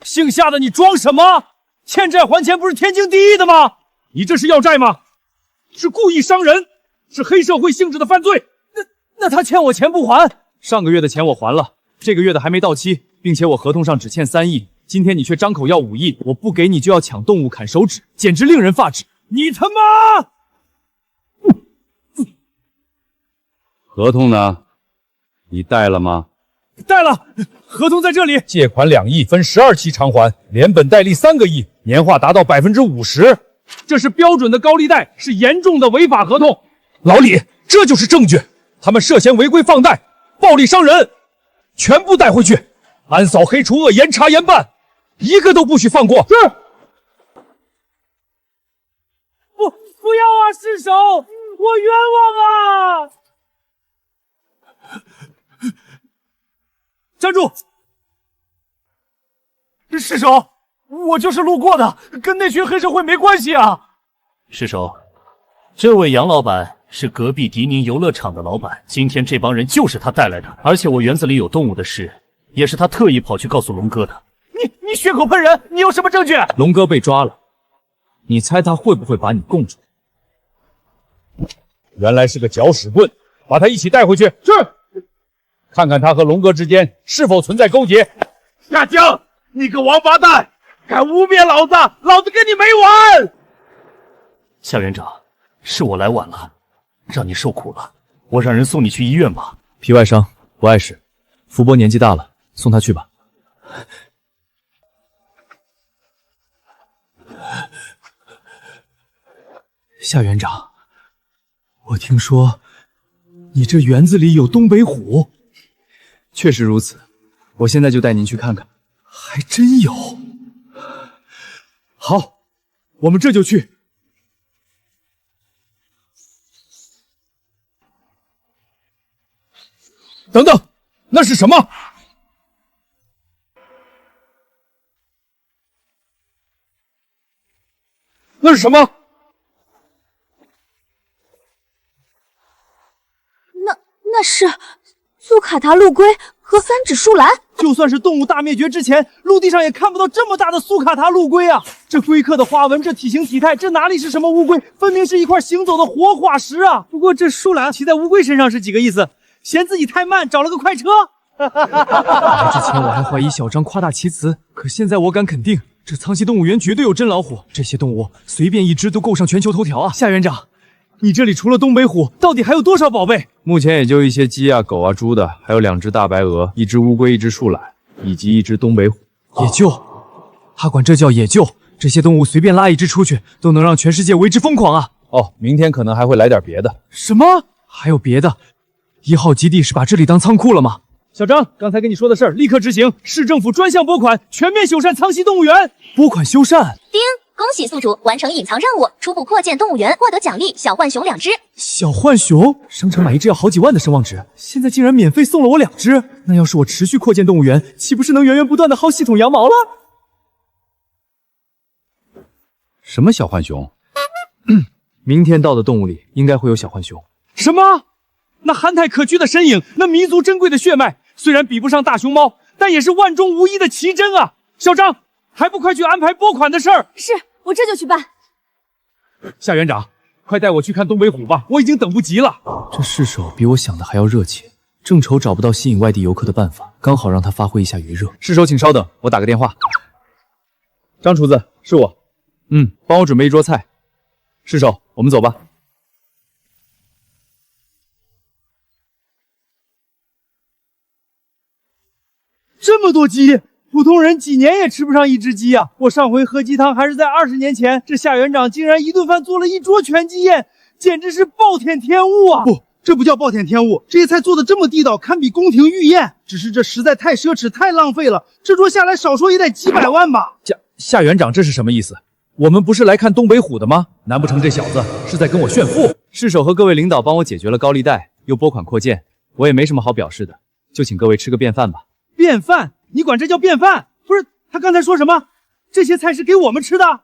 姓夏的，你装什么？欠债还钱不是天经地义的吗？
你这是要债吗？是故意伤人，是黑社会性质的犯罪。
那他欠我钱不还？
上个月的钱我还了，这个月的还没到期，并且我合同上只欠3亿，今天你却张口要5亿，我不给你就要抢动物砍手指，简直令人发指！
你他妈！合同呢？你带了吗？
带了，合同在这里。
借款2亿，分12期偿还，连本带利3个亿，年化达到50%。这是标准的高利贷，是严重的违法合同。老李，这就是证据。他们涉嫌违规放贷、暴力伤人，全部带回去，安扫黑除恶，严查严办，一个都不许放过。是。
不要啊，尸首，我冤枉啊！
站住！尸首，我就是路过的，跟那群黑社会没关系啊！
尸首，这位杨老板是隔壁迪宁游乐场的老板，今天这帮人就是他带来的，而且我园子里有动物的事，也是他特意跑去告诉龙哥的。
你血口喷人，你有什么证据？
龙哥被抓了，你猜他会不会把你供出来？
原来是个搅屎棍，把他一起带回去。是。看看他和龙哥之间是否存在勾结。
夏江，你个王八蛋，敢污蔑老子，老子跟你没完！
夏园长，是我来晚了，让你受苦了，我让人送你去医院吧。
皮外伤，不碍事。福伯年纪大了，送他去吧。夏园长，我听说你这园子里有东北虎。确实如此，我现在就带您去看看。还真有。
好，我们这就去。
等等，那是什么？那是什么？
那是苏卡达陆龟和三指树懒。
就算是动物大灭绝之前，陆地上也看不到这么大的苏卡达陆龟啊！这龟壳的花纹，这体型体态，这哪里是什么乌龟，分明是一块行走的活化石啊！不过这树懒骑在乌龟身上是几个意思？嫌自己太慢，找了个快车。
来之前我还怀疑小张夸大其词，可现在我敢肯定，这苍溪动物园绝对有真老虎。这些动物随便一只都够上全球头条啊！
夏园长，你这里除了东北虎，到底还有多少宝贝？
目前也就一些鸡啊、狗啊、猪的，还有2只大白鹅、1只乌龟、1只树懒，以及1只东北虎。也就，他管这叫也就。这些动物随便拉一只出去，都能让全世界为之疯狂啊！
哦，明天可能还会来点别的。
什么？
还有别的？1号基地是把这里当仓库了吗？
小张，刚才跟你说的事儿立刻执行，市政府专项拨款，全面修缮苍溪动物园。
拨款修缮？
丁，恭喜宿主完成隐藏任务，初步扩建动物园，获得奖励小浣熊2只。
小浣熊，商城买一只要好几万的声望值，现在竟然免费送了我2只，那要是我持续扩建动物园，岂不是能源源不断的薅系统羊毛了？
什么小浣熊？
明天到的动物里应该会有小浣熊。
什么？那憨态可掬的身影，那弥足珍贵的血脉，虽然比不上大熊猫，但也是万中无一的奇珍啊！小张，还不快去安排拨款的事儿？
是，我这就去办。
夏园长，快带我去看东北虎吧，我已经等不及了。
这市首比我想的还要热情，正愁找不到吸引外地游客的办法，刚好让他发挥一下余热。
市首请稍等，我打个电话。张厨子，是我。
帮我准备一桌菜。
市首，我们走吧。
这么多鸡，普通人几年也吃不上一只鸡啊！我上回喝鸡汤还是在20年前，这夏园长竟然一顿饭做了一桌全鸡宴，简直是暴殄天物啊！
不，这不叫暴殄天物，这些菜做的这么地道，堪比宫廷御宴。只是这实在太奢侈，太浪费了。这桌下来少说也得几百万吧？
夏园长，这是什么意思？我们不是来看东北虎的吗？难不成这小子是在跟我炫富？
市首和各位领导帮我解决了高利贷，又拨款扩建，我也没什么好表示的，就请各位吃个便饭吧。
便饭？你管这叫便饭？不是，他刚才说什么？这些菜是给我们吃的？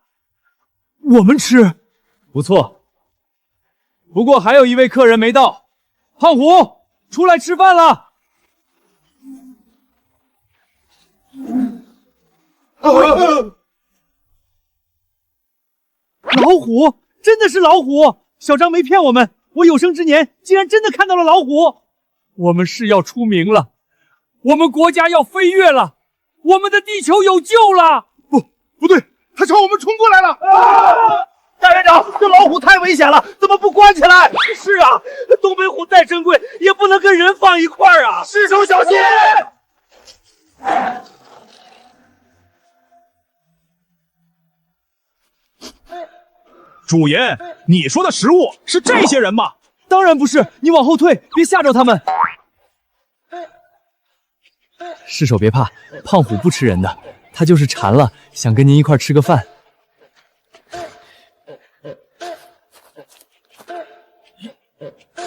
我们吃？
不错。不过还有一位客人没到，胖虎，出来吃饭了。老虎，真的是老虎！小张没骗我们，我有生之年竟然真的看到了老虎。我们是要出名了，我们国家要飞跃了，我们的地球有救了！
不对，他朝我们冲过来了！
大园长，这老虎太危险了，怎么不关起来？是啊，东北虎再珍贵，也不能跟人放一块儿啊！
市首小心！
主爷，你说的食物是这些人吗？当然不是，你往后退，别吓着他们。
市首别怕，胖虎不吃人的，他就是馋了，想跟您一块吃个饭。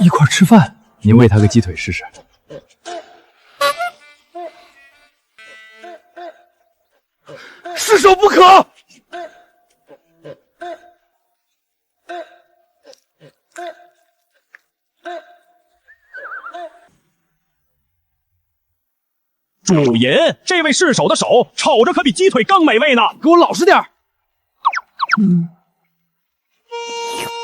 一块吃饭？您喂他个鸡腿试试。
市首不可！
主爷，这位市首的手瞅着可比鸡腿更美味呢。
给我老实点。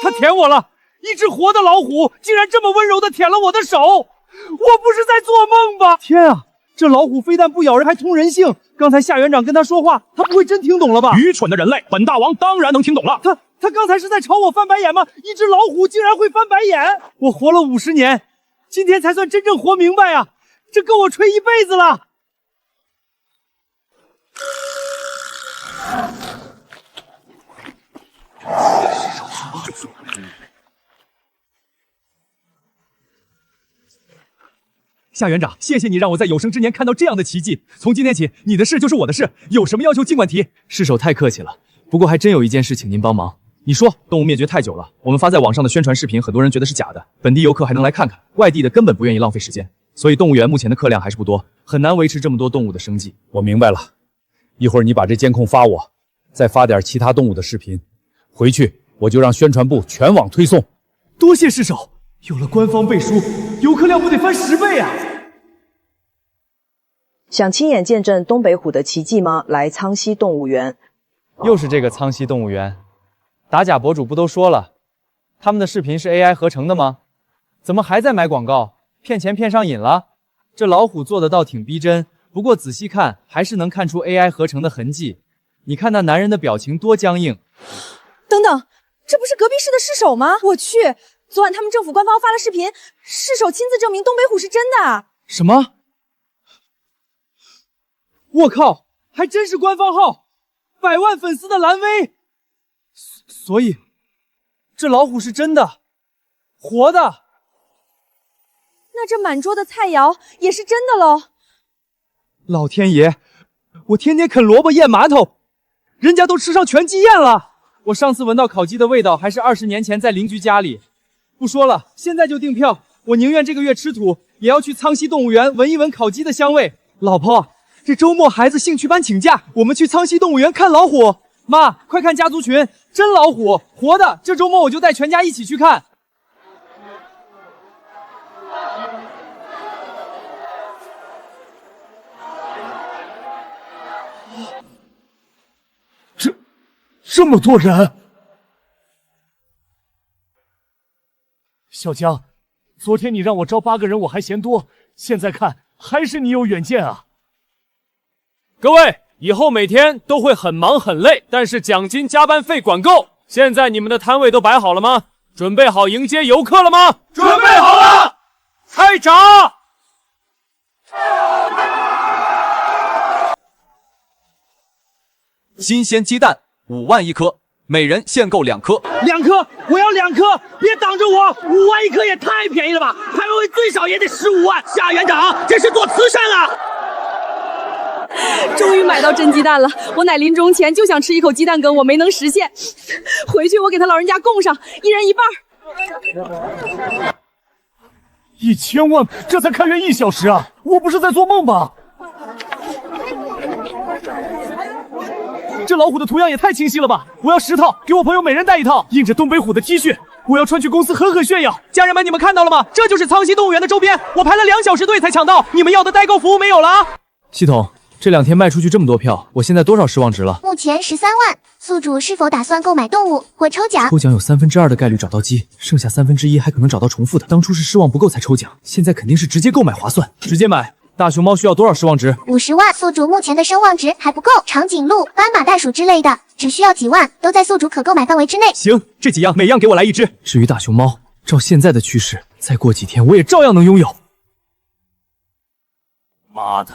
他舔我了，一只活的老虎竟然这么温柔的舔了我的手，我不是在做梦吧？天啊，这老虎非但不咬人，还通人性。刚才夏园长跟他说话，他不会真听懂了吧？
愚蠢的人类，本大王当然能听懂了。
他刚才是在朝我翻白眼吗？一只老虎竟然会翻白眼！我活了50年，今天才算真正活明白啊！这够我吹一辈子了。夏园长，谢谢你让我在有生之年看到这样的奇迹。从今天起，你的事就是我的事，有什么要求尽管提。
市首太客气了，不过还真有一件事请您帮忙。你说，动物灭绝太久了，我们发在网上的宣传视频，很多人觉得是假的，本地游客还能来看看，外地的根本不愿意浪费时间，所以动物园目前的客量还是不多，很难维持这么多动物的生计。
我明白了，一会儿你把这监控发我，再发点其他动物的视频，回去我就让宣传部全网推送。
多谢市首，有了官方背书，游客量不得翻10倍啊！
想亲眼见证东北虎的奇迹吗？来苍溪动物园。
又是这个苍溪动物园，打假博主不都说了，他们的视频是 AI 合成的吗？怎么还在买广告，骗钱骗上瘾了？这老虎做的倒挺逼真，不过仔细看还是能看出 AI 合成的痕迹。你看那男人的表情多僵硬。
等等，这不是隔壁市的市首吗？我去，昨晚他们政府官方发了视频，市首亲自证明东北虎是真的。
什么？
我靠，还真是官方号，100万粉丝的蓝威。所以，这老虎是真的，活的。
那这满桌的菜肴也是真的喽。
老天爷，我天天啃萝卜咽馒头，人家都吃上全鸡宴了。
我上次闻到烤鸡的味道还是20年前在邻居家里。不说了，现在就订票。我宁愿这个月吃土，也要去苍溪动物园闻一闻烤鸡的香味。老婆，这周末孩子兴趣班请假，我们去苍溪动物园看老虎。妈，快看家族群，真老虎，活的！这周末我就带全家一起去看。
这么多人！小江，昨天你让我招8个人，我还嫌多，现在看还是你有远见啊！
各位，以后每天都会很忙很累，但是奖金加班费管够。现在你们的摊位都摆好了吗？准备好迎接游客了吗？
准备好了，
开闸！
新鲜鸡蛋5万1颗，每人限购2颗。
2颗，我要2颗！别挡着我！5万1颗也太便宜了吧！排位最少也得15万。夏园长，这是做慈善啊！
终于买到真鸡蛋了！我奶临终前就想吃一口鸡蛋羹，我没能实现。回去我给他老人家供上，1人1半。
1000万，这才开园1小时啊！我不是在做梦吧？这老虎的图样也太清晰了吧！我要10套，给我朋友每人带1套，印着东北虎的 T 恤，我要穿去公司狠狠炫耀。
家人们，你们看到了吗？这就是苍溪动物园的周边，我排了2小时队才抢到，你们要的代购服务没有了啊！
系统，这2天卖出去这么多票，我现在多少失望值了？
目前13万。宿主是否打算购买动物或抽奖？
抽奖有2/3的概率找到鸡，剩下1/3还可能找到重复的。当初是失望不够才抽奖，现在肯定是直接购买划算，直接买。大熊猫需要多少失望值
？50万。宿主目前的声望值还不够，长颈鹿、斑马、袋鼠之类的只需要几万，都在宿主可购买范围之内。
行，这几样每样给我来1只。至于大熊猫，照现在的趋势，再过几天我也照样能拥有。
妈的，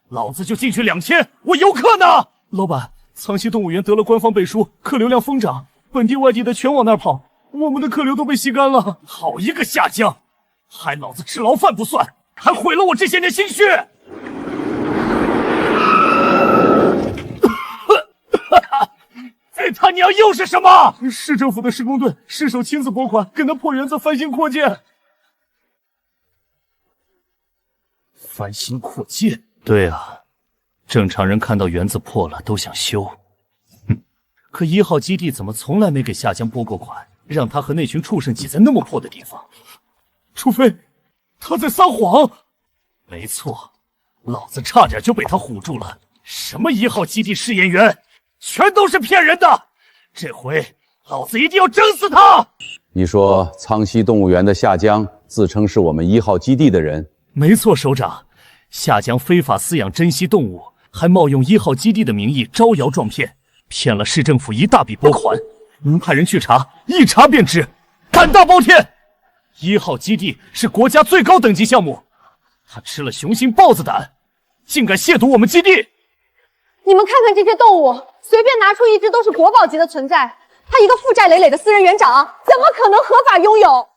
老子就进去2000，我游客呢？老板，苍溪动物园得了官方背书，客流量疯涨，本地外地的全往那儿跑，我们的客流都被吸干了。好一个下江，害老子吃牢饭不算，还毁了我这些年心血。这他娘又是什么？市政府的施工队，市首亲自拨款，跟他破园子翻新扩建。翻新扩建？
对啊，正常人看到园子破了都想修。哼，可1号基地怎么从来没给夏江拨过款，让他和那群畜生挤在那么破的地方？
除非他在撒谎。
没错，老子差点就被他唬住了。什么1号基地试验员，全都是骗人的！这回老子一定要整死他！
你说苍溪动物园的夏江自称是我们1号基地的人？
没错，首长。夏江非法饲养珍稀动物，还冒用1号基地的名义招摇撞骗，骗了市政府一大笔拨款。您派人去查，一查便知，胆大包天。1号基地是国家最高等级项目，他吃了雄心豹子胆，竟敢亵渎我们基地！
你们看看这些动物，随便拿出1只都是国宝级的存在。他一个负债累累的私人园长，怎么可能合法拥有？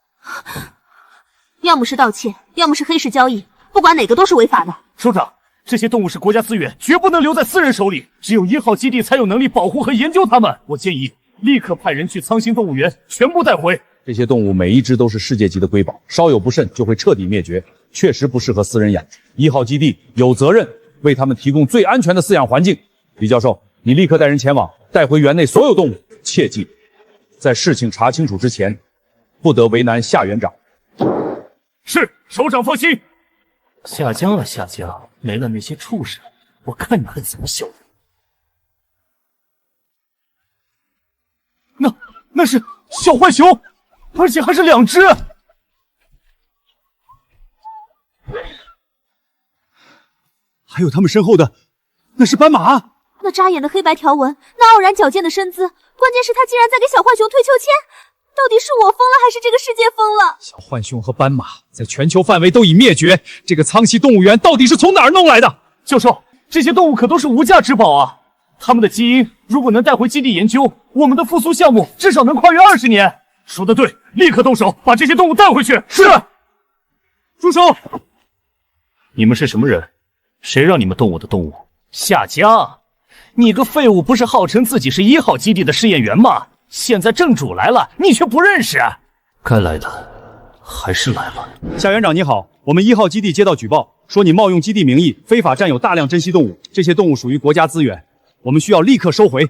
要么是盗窃，要么是黑市交易，不管哪个都是违法的。
首长，这些动物是国家资源，绝不能留在私人手里，只有1号基地才有能力保护和研究它们。我建议立刻派人去苍溪动物园，全部带回。
这些动物每1只都是世界级的瑰宝，稍有不慎就会彻底灭绝，确实不适合私人养。1号基地有责任为他们提供最安全的饲养环境。李教授，你立刻带人前往，带回园内所有动物。切记，在事情查清楚之前，不得为难夏园长。
是，首长放心。
下江了，下江，没了那些畜生，我看你还怎么小人。
那是小浣熊，而且还是2只。
还有他们身后的，那是斑马。
那扎眼的黑白条纹，那傲然矫健的身姿，关键是他竟然在给小浣熊推秋千。到底是我疯了，还是这个世界疯了？
小浣熊和斑马在全球范围都已灭绝，这个苍溪动物园到底是从哪儿弄来的？
教授，这些动物可都是无价之宝啊！它们的基因如果能带回基地研究，我们的复苏项目至少能跨越20年。说得对，立刻动手，把这些动物带回去。是。
住手！
你们是什么人？谁让你们动我的动物？夏江，你个废物，不是号称自己是1号基地的试验员吗？现在正主来了，你却不认识，该来的还是来了。
夏园长你好，我们1号基地接到举报，说你冒用基地名义非法占有大量珍稀动物，这些动物属于国家资源，我们需要立刻收回。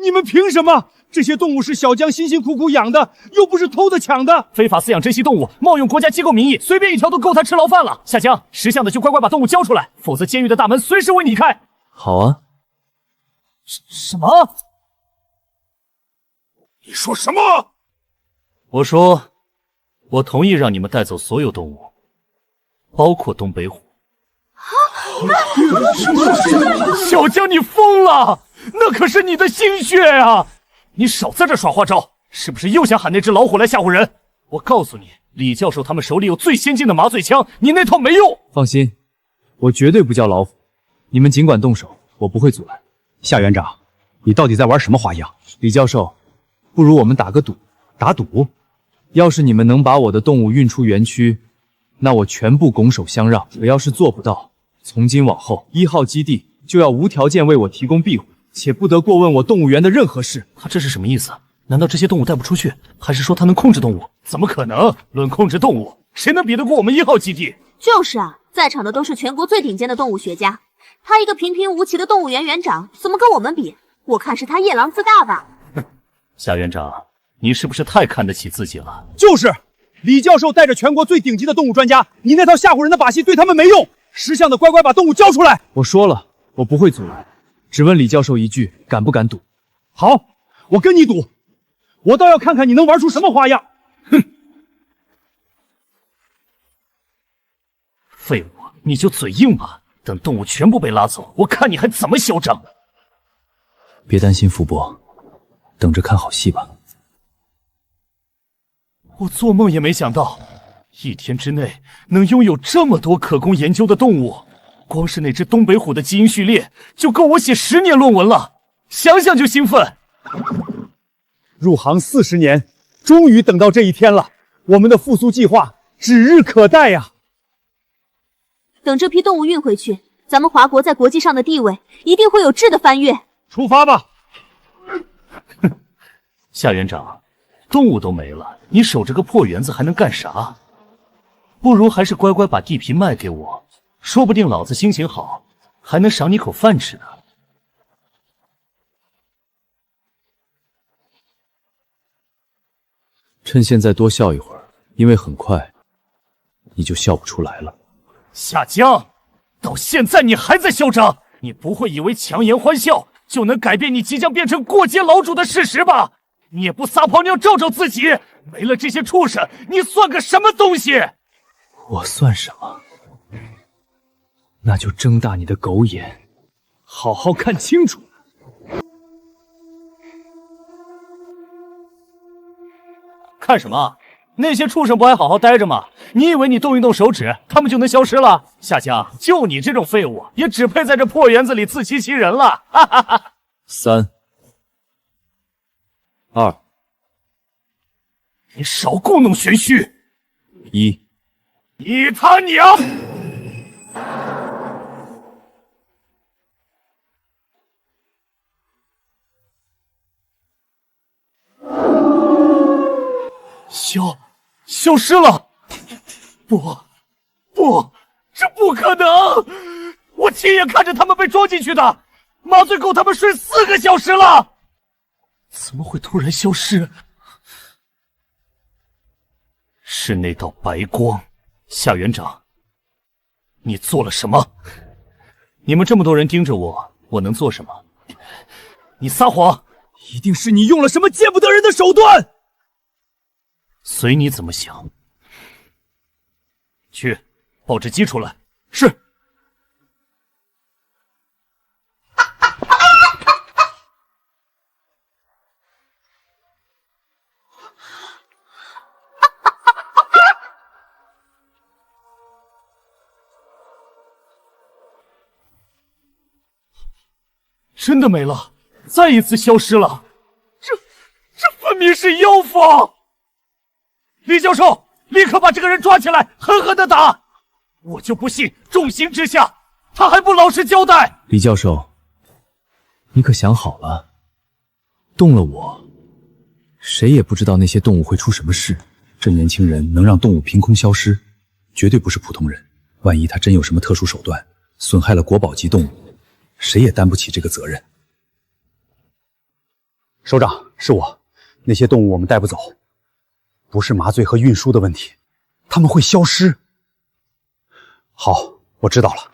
你们凭什么？这些动物是小江辛辛苦苦养的，又不是偷的抢的。
非法饲养珍稀动物，冒用国家机构名义，随便一条都够他吃牢饭了。夏江，识相的就乖乖把动物交出来，否则监狱的大门随时为你开。
好啊。
什么？
你说什么？
我说，我同意让你们带走所有动物，包括东北虎。小江，你疯了！那可是你的心血啊！你少在这耍花招，是不是又想喊那只老虎来吓唬人？我告诉你，李教授他们手里有最先进的麻醉枪，你那套没用。
放心，我绝对不叫老虎，你们尽管动手，我不会阻拦。
夏园长，你到底在玩什么花样？
李教授，不如我们打个赌。
打赌？
要是你们能把我的动物运出园区，那我全部拱手相让。可要是做不到，从今往后1号基地就要无条件为我提供庇护，且不得过问我动物园的任何事。
他这是什么意思？难道这些动物带不出去，还是说他能控制动物？怎么可能？论控制动物，谁能比得过我们1号基地？
就是啊，在场的都是全国最顶尖的动物学家，他一个平平无奇的动物园园长，怎么跟我们比？我看是他夜郎自大吧。
夏园长，你是不是太看得起自己了？
就是，李教授带着全国最顶级的动物专家，你那套吓唬人的把戏对他们没用，识相的乖乖把动物交出来。
我说了，我不会阻拦，只问李教授一句，敢不敢赌？
好，我跟你赌，我倒要看看你能玩出什么花样。
哼，废物，你就嘴硬吧，等动物全部被拉走，我看你还怎么嚣张。
别担心，福伯，等着看好戏吧。
我做梦也没想到，1天之内能拥有这么多可供研究的动物，光是那只东北虎的基因序列就够我写10年论文了，想想就兴奋。
入行40年，终于等到这一天了，我们的复苏计划指日可待呀！
等这批动物运回去，咱们华国在国际上的地位一定会有质的翻跃。
出发吧！
夏园长，动物都没了，你守着个破园子还能干啥？不如还是乖乖把地皮卖给我，说不定老子心情好，还能赏你口饭吃呢。
趁现在多笑一会儿，因为很快你就笑不出来了。
夏江，到现在你还在嚣张，你不会以为强颜欢笑就能改变你即将变成过街老主的事实吧？你也不撒泡尿照照自己，没了这些畜生，你算个什么东西？
我算什么？那就睁大你的狗眼，好好看清楚。
看什么？那些畜生不还好好待着吗？你以为你动一动手指，他们就能消失了？夏江，就你这种废物，也只配在这破园子里自欺欺人了。哈哈哈。
3、2，
你少故弄玄虚。
1，
你他娘！消失了！不，这不可能！我亲眼看着他们被装进去的，麻醉够他们睡4个小时了，怎么会突然消失？是那道白光。夏园长，你做了什么？你们这么多人盯着我，我能做什么？你撒谎！
一定是你用了什么见不得人的手段！
随你怎么想。去，报纸寄出来。是。真的没了，再一次消失了。这分明是妖法！李教授，立刻把这个人抓起来，狠狠的打！我就不信重刑之下，他还不老实交代。
李教授，你可想好了？动了我，谁也不知道那些动物会出什么事。
这年轻人能让动物凭空消失，绝对不是普通人。万一他真有什么特殊手段，损害了国宝级动物，谁也担不起这个责任。
首长，是我，那些动物我们带不走，不是麻醉和运输的问题，他们会消失。好，我知道了。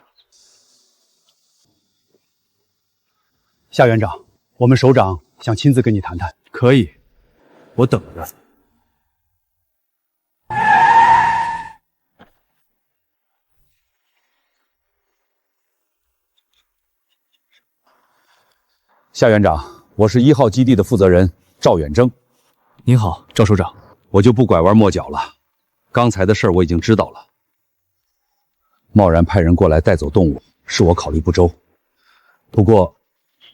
夏园长，我们首长想亲自跟你谈谈。
可以，我等着。
夏园长，我是1号基地的负责人赵远征。
您好，赵首长。
我就不拐弯抹角了，刚才的事儿我已经知道了。贸然派人过来带走动物，是我考虑不周。不过，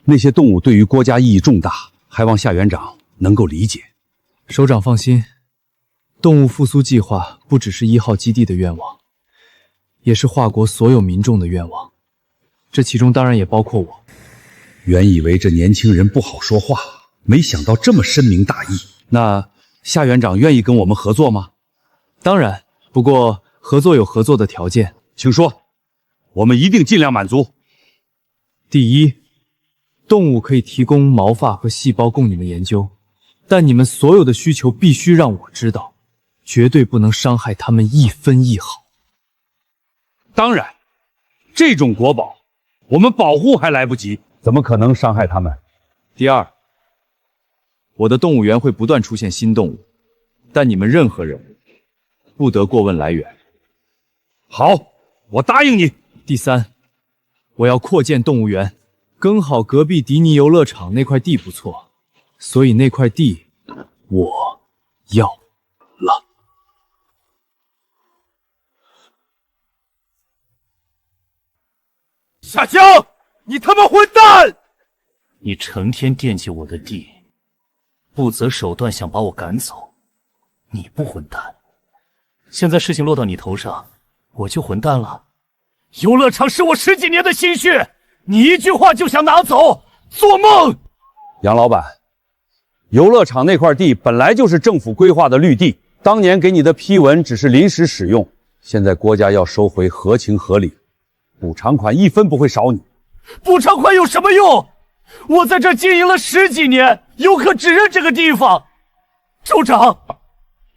那些动物对于国家意义重大，还望夏园长能够理解。
首长放心，动物复苏计划不只是1号基地的愿望，也是华国所有民众的愿望，这其中当然也包括我。
原以为这年轻人不好说话，没想到这么深明大义。
那夏园长愿意跟我们合作吗？
当然，不过合作有合作的条件。
请说，我们一定尽量满足。
第一，动物可以提供毛发和细胞供你们研究，但你们所有的需求必须让我知道，绝对不能伤害它们一分一毫。
当然，这种国宝，我们保护还来不及，怎么可能伤害它们？
第二，我的动物园会不断出现新动物，但你们任何人不得过问来源。
好，我答应你。
第三，我要扩建动物园，刚好隔壁迪尼游乐场那块地不错，所以那块地我要了。
夏江，你他妈混蛋！你成天惦记我的地，不择手段想把我赶走，你不混蛋。现在事情落到你头上，我就混蛋了。游乐场是我10几年的心血，你一句话就想拿走，做梦！
杨老板，游乐场那块地本来就是政府规划的绿地，当年给你的批文只是临时使用，现在国家要收回，合情合理，补偿款1分不会少你。
补偿款有什么用？我在这经营了10几年，游客只认这个地方。首长，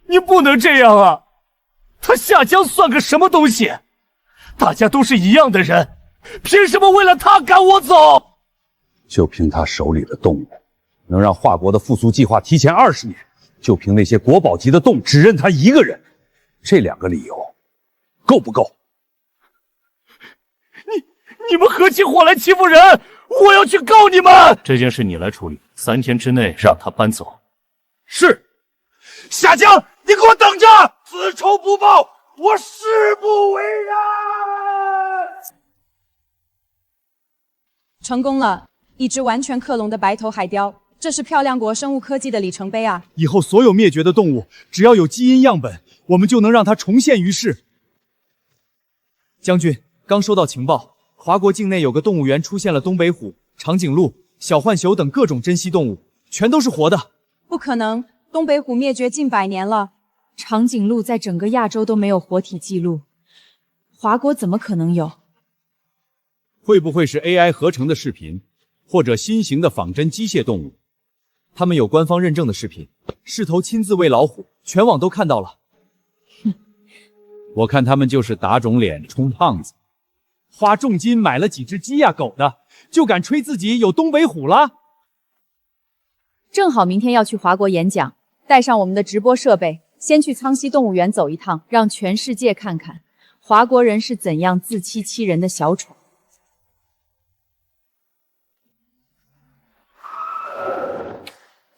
你不能这样啊！他夏江算个什么东西？大家都是一样的人，凭什么为了他赶我走？
就凭他手里的动物，能让华国的复苏计划提前20年，就凭那些国宝级的动物只认他一个人，这2个理由够不够？
你们合起伙来欺负人，我要去告你们！这件事你来处理，3天之内让他搬走。
是。
夏江，你给我等着！此仇不报，我誓不为人！
成功了，一只完全克隆的白头海雕，这是漂亮国生物科技的里程碑啊！
以后所有灭绝的动物，只要有基因样本，我们就能让它重现于世。
将军，刚收到情报，华国境内有个动物园出现了东北虎、长颈鹿、小浣熊等各种珍稀动物，全都是活的。
不可能，东北虎灭绝近100年了，长颈鹿在整个亚洲都没有活体记录，华国怎么可能有？
会不会是 AI 合成的视频，或者新型的仿真机械动物？
他们有官方认证的视频，是头亲自喂老虎，全网都看到了。
我看他们就是打肿脸充胖子，
花重金买了几只鸡呀狗的，就敢吹自己有东北虎了？
正好明天要去华国演讲，带上我们的直播设备，先去苍溪动物园走一趟，让全世界看看华国人是怎样自欺欺人的小丑。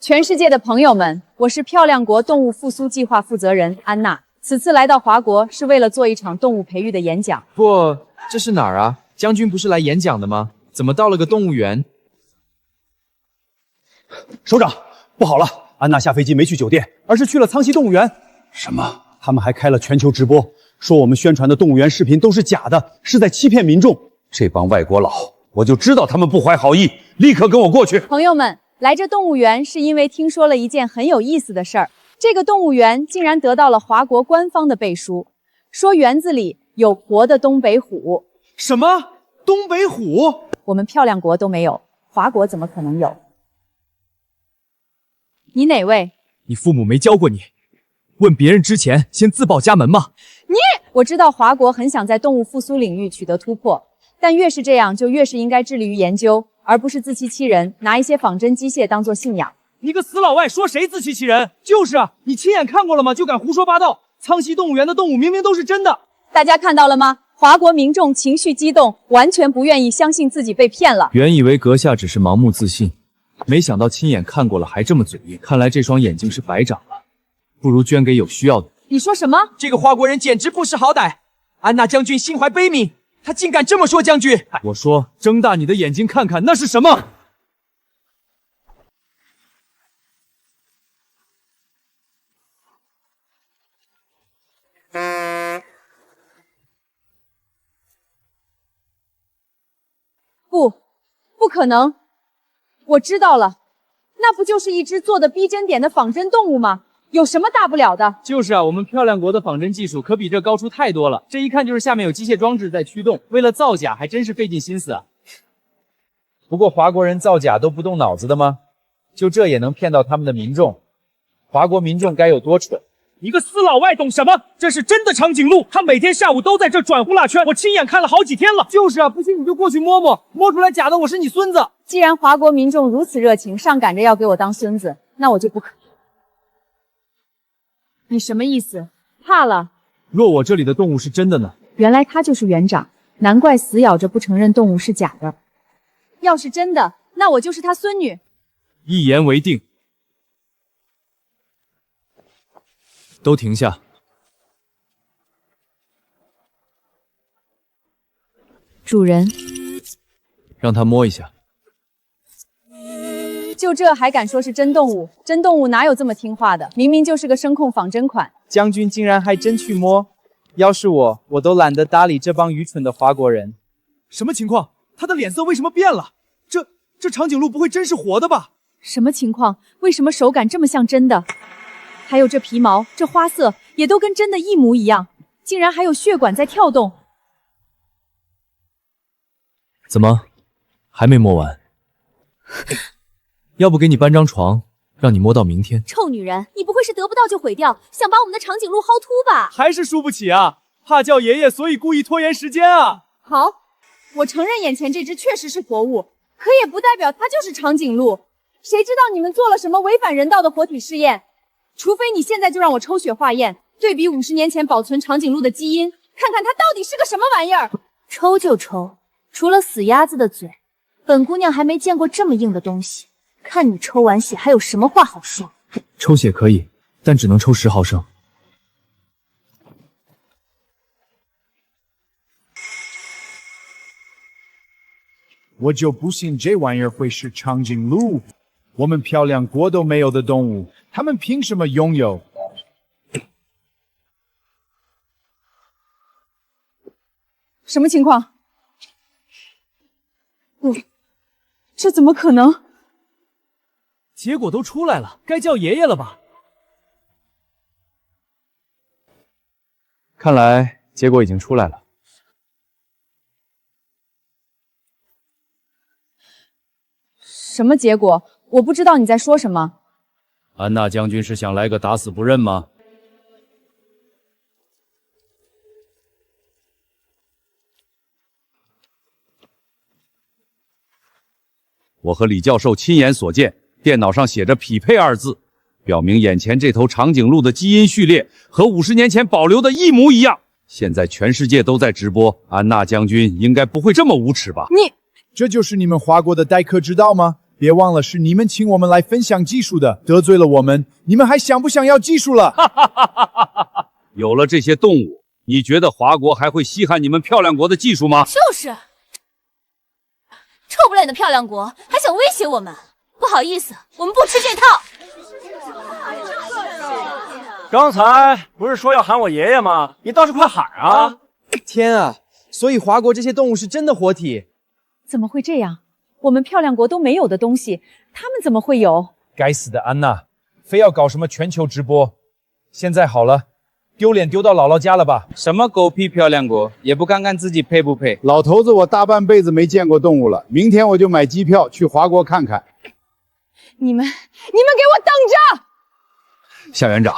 全世界的朋友们，我是漂亮国动物复苏计划负责人安娜。此次来到华国是为了做一场动物培育的演讲。
不，这是哪儿啊？将军不是来演讲的吗？怎么到了个动物园？
首长，不好了！安娜下飞机没去酒店，而是去了苍溪动物园。
什么？
他们还开了全球直播，说我们宣传的动物园视频都是假的，是在欺骗民众。
这帮外国佬，我就知道他们不怀好意，立刻跟我过去。
朋友们，来这动物园是因为听说了一件很有意思的事儿。这个动物园竟然得到了华国官方的背书，说园子里有活的东北虎。
什么？东北虎？
我们漂亮国都没有，华国怎么可能有？你哪位？
你父母没教过你，问别人之前先自报家门吗？
我知道华国很想在动物复苏领域取得突破，但越是这样，就越是应该致力于研究，而不是自欺欺人，拿一些仿真机械当作信仰。
你个死老外，说谁自欺欺人？就是啊，你亲眼看过了吗？就敢胡说八道！苍溪动物园的动物明明都是真的。
大家看到了吗？华国民众情绪激动，完全不愿意相信自己被骗了。
原以为阁下只是盲目自信，没想到亲眼看过了还这么嘴硬，看来这双眼睛是白长了，不如捐给有需要的。
你说什么？
这个华国人简直不识好歹！安娜将军心怀悲悯，他竟敢这么说将军！我说，睁大你的眼睛看看，那是什么？
不可能！我知道了，那不就是一只做的逼真点的仿真动物吗？有什么大不了的？
就是啊，我们漂亮国的仿真技术可比这高出太多了。这一看就是下面有机械装置在驱动，为了造假还真是费尽心思啊。
不过华国人造假都不动脑子的吗？就这也能骗到他们的民众？华国民众该有多蠢？
你个死老外懂什么？这是真的长颈鹿，它每天下午都在这转呼啦圈，我亲眼看了好几天了。就是啊，不信你就过去摸摸，摸出来假的我是你孙子。
既然华国民众如此热情，上赶着要给我当孙子，那我就不可。你什么意思？怕了？
若我这里的动物是真的呢？
原来他就是园长，难怪死咬着不承认动物是假的。要是真的，那我就是他孙女。
一言为定。都停下！
主人，
让他摸一下。
就这还敢说是真动物？真动物哪有这么听话的？明明就是个声控仿真款。
将军竟然还真去摸，要是我都懒得搭理这帮愚蠢的华国人。
什么情况？他的脸色为什么变了？这长颈鹿不会真是活的吧？
什么情况？为什么手感这么像真的？还有这皮毛，这花色也都跟真的一模一样，竟然还有血管在跳动。
怎么，还没摸完？要不给你搬张床，让你摸到明天。
臭女人，你不会是得不到就毁掉，想把我们的长颈鹿薅秃吧？
还是输不起啊！怕叫爷爷，所以故意拖延时间啊！
好，我承认眼前这只确实是活物，可也不代表它就是长颈鹿。谁知道你们做了什么违反人道的活体试验？除非你现在就让我抽血化验，对比50年前保存长颈鹿的基因，看看它到底是个什么玩意儿。
抽就抽，除了死鸭子的嘴，本姑娘还没见过这么硬的东西。看你抽完血还有什么话好说？
抽血可以，但只能抽10毫升。
我就不信这玩意儿会是长颈鹿，我们漂亮国都没有的动物，他们凭什么拥有？
什么情况？不，这怎么可能？
结果都出来了，该叫爷爷了吧？
看来结果已经出来了。
什么结果？我不知道你在说什么。
安娜将军是想来个打死不认吗？我和李教授亲眼所见，电脑上写着“匹配”2字，表明眼前这头长颈鹿的基因序列和50年前保留的一模一样。现在全世界都在直播，安娜将军应该不会这么无耻吧？
这就是你们华国的待客之道吗？别忘了是你们请我们来分享技术的，得罪了我们，你们还想不想要技术了？
有了这些动物，你觉得华国还会稀罕你们漂亮国的技术吗？
就是臭不赖的漂亮国，还想威胁我们？不好意思，我们不吃这套。
刚才不是说要喊我爷爷吗？你倒是快喊啊！
天啊！所以华国这些动物是真的活体？
怎么会这样？我们漂亮国都没有的东西，他们怎么会有？
该死的安娜，非要搞什么全球直播。现在好了，丢脸丢到姥姥家了吧？
什么狗屁漂亮国，也不看看自己配不配。
老头子，我大半辈子没见过动物了，明天我就买机票去华国看看。
你们给我等着！
夏园长，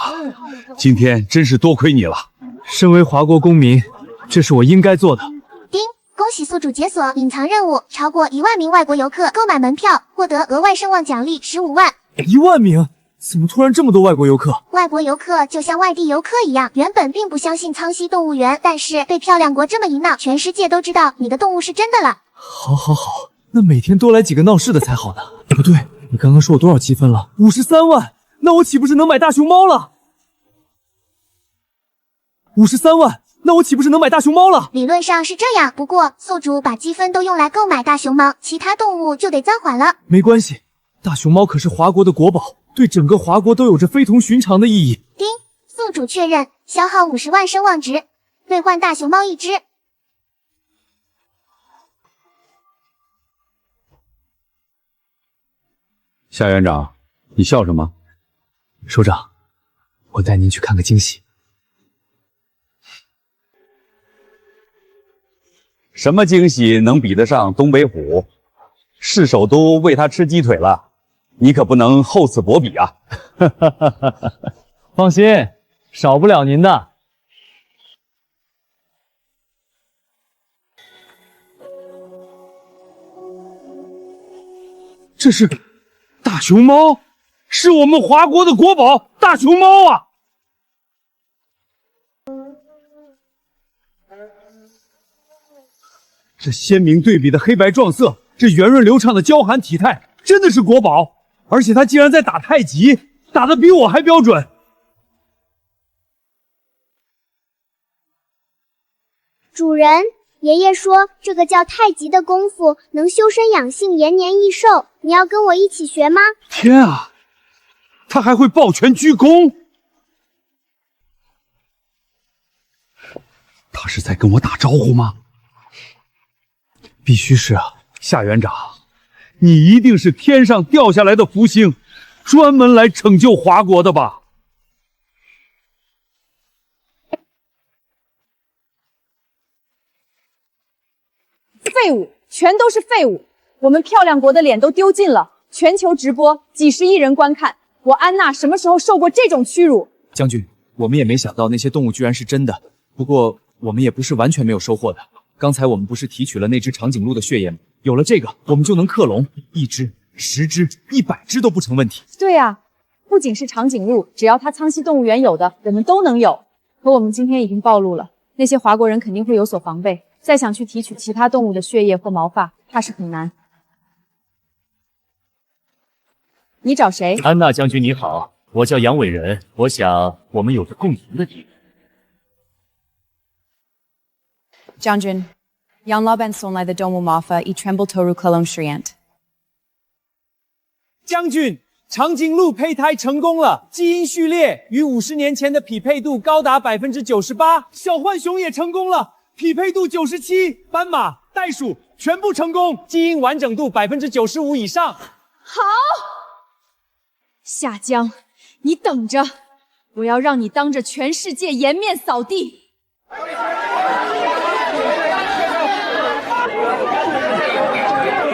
今天真是多亏你了。
身为华国公民，这是我应该做的。
叮！恭喜宿主解锁隐藏任务，超过1万名外国游客购买门票，获得额外声望奖励15万。
1万名？怎么突然这么多外国游客？
外国游客就像外地游客一样，原本并不相信苍溪动物园，但是被漂亮国这么一闹，全世界都知道你的动物是真的了。
好，那每天多来几个闹事的才好呢。不对，你刚刚说我多少积分了？53万，那我岂不是能买大熊猫了？53万，那我岂不是能买大熊猫了？
理论上是这样，不过宿主把积分都用来购买大熊猫，其他动物就得暂缓了。
没关系，大熊猫可是华国的国宝，对整个华国都有着非同寻常的意义。
叮，宿主确认，消耗50万声望值，兑换大熊猫1只。
夏园长，你笑什么？
首长，我带您去看个惊喜。
什么惊喜能比得上东北虎？市首都喂它吃鸡腿了，你可不能厚此薄彼啊！
放心，少不了您的。
这是大熊猫，是我们华国的国宝大熊猫啊！这鲜明对比的黑白撞色，这圆润流畅的娇憨体态，真的是国宝。而且他竟然在打太极，打得比我还标准。
主人，爷爷说这个叫太极的功夫能修身养性、延年益寿，你要跟我一起学吗？
天啊，他还会抱拳鞠躬！
他是在跟我打招呼吗？
必须是啊，夏园长，你一定是天上掉下来的福星，专门来拯救华国的吧？
废物，全都是废物！我们漂亮国的脸都丢尽了，全球直播，几十亿人观看，我安娜什么时候受过这种屈辱？
将军，我们也没想到那些动物居然是真的，不过我们也不是完全没有收获的。刚才我们不是提取了那只长颈鹿的血液吗？有了这个，我们就能克隆，1只、10只、100只都不成问题。
对啊，不仅是长颈鹿，只要它苍溪动物园有的，我们都能有。可我们今天已经暴露了，那些华国人肯定会有所防备，再想去提取其他动物的血液或毛发，怕是很难。你找谁？
安娜将军你好，我叫杨伟仁，我想我们有着共同的敌人。
将军，杨老板送来的动物毛发已全部投入克隆实验。
将军，长颈鹿胚胎成功了，基因序列与50年前的匹配度高达98%，小浣熊也成功了，匹配度97%，斑马、袋鼠全部成功，基因完整度95%以上。
好，夏江，你等着，我要让你当着全世界颜面扫地。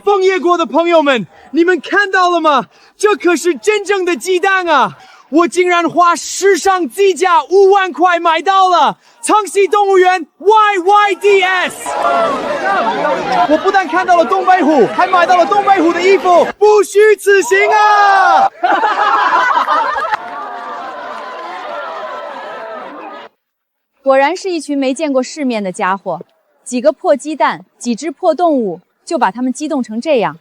枫叶国的朋友们，你们看到了吗？这可是真正的鸡蛋啊！我竟然花史上低价5万块买到了苍溪动物园 YYDS。我不但看到了东北虎，还买到了东北虎的衣服，不虚此行啊！
果然是一群没见过世面的家伙，几个破鸡蛋，几只破动物，就把他们激动成这样。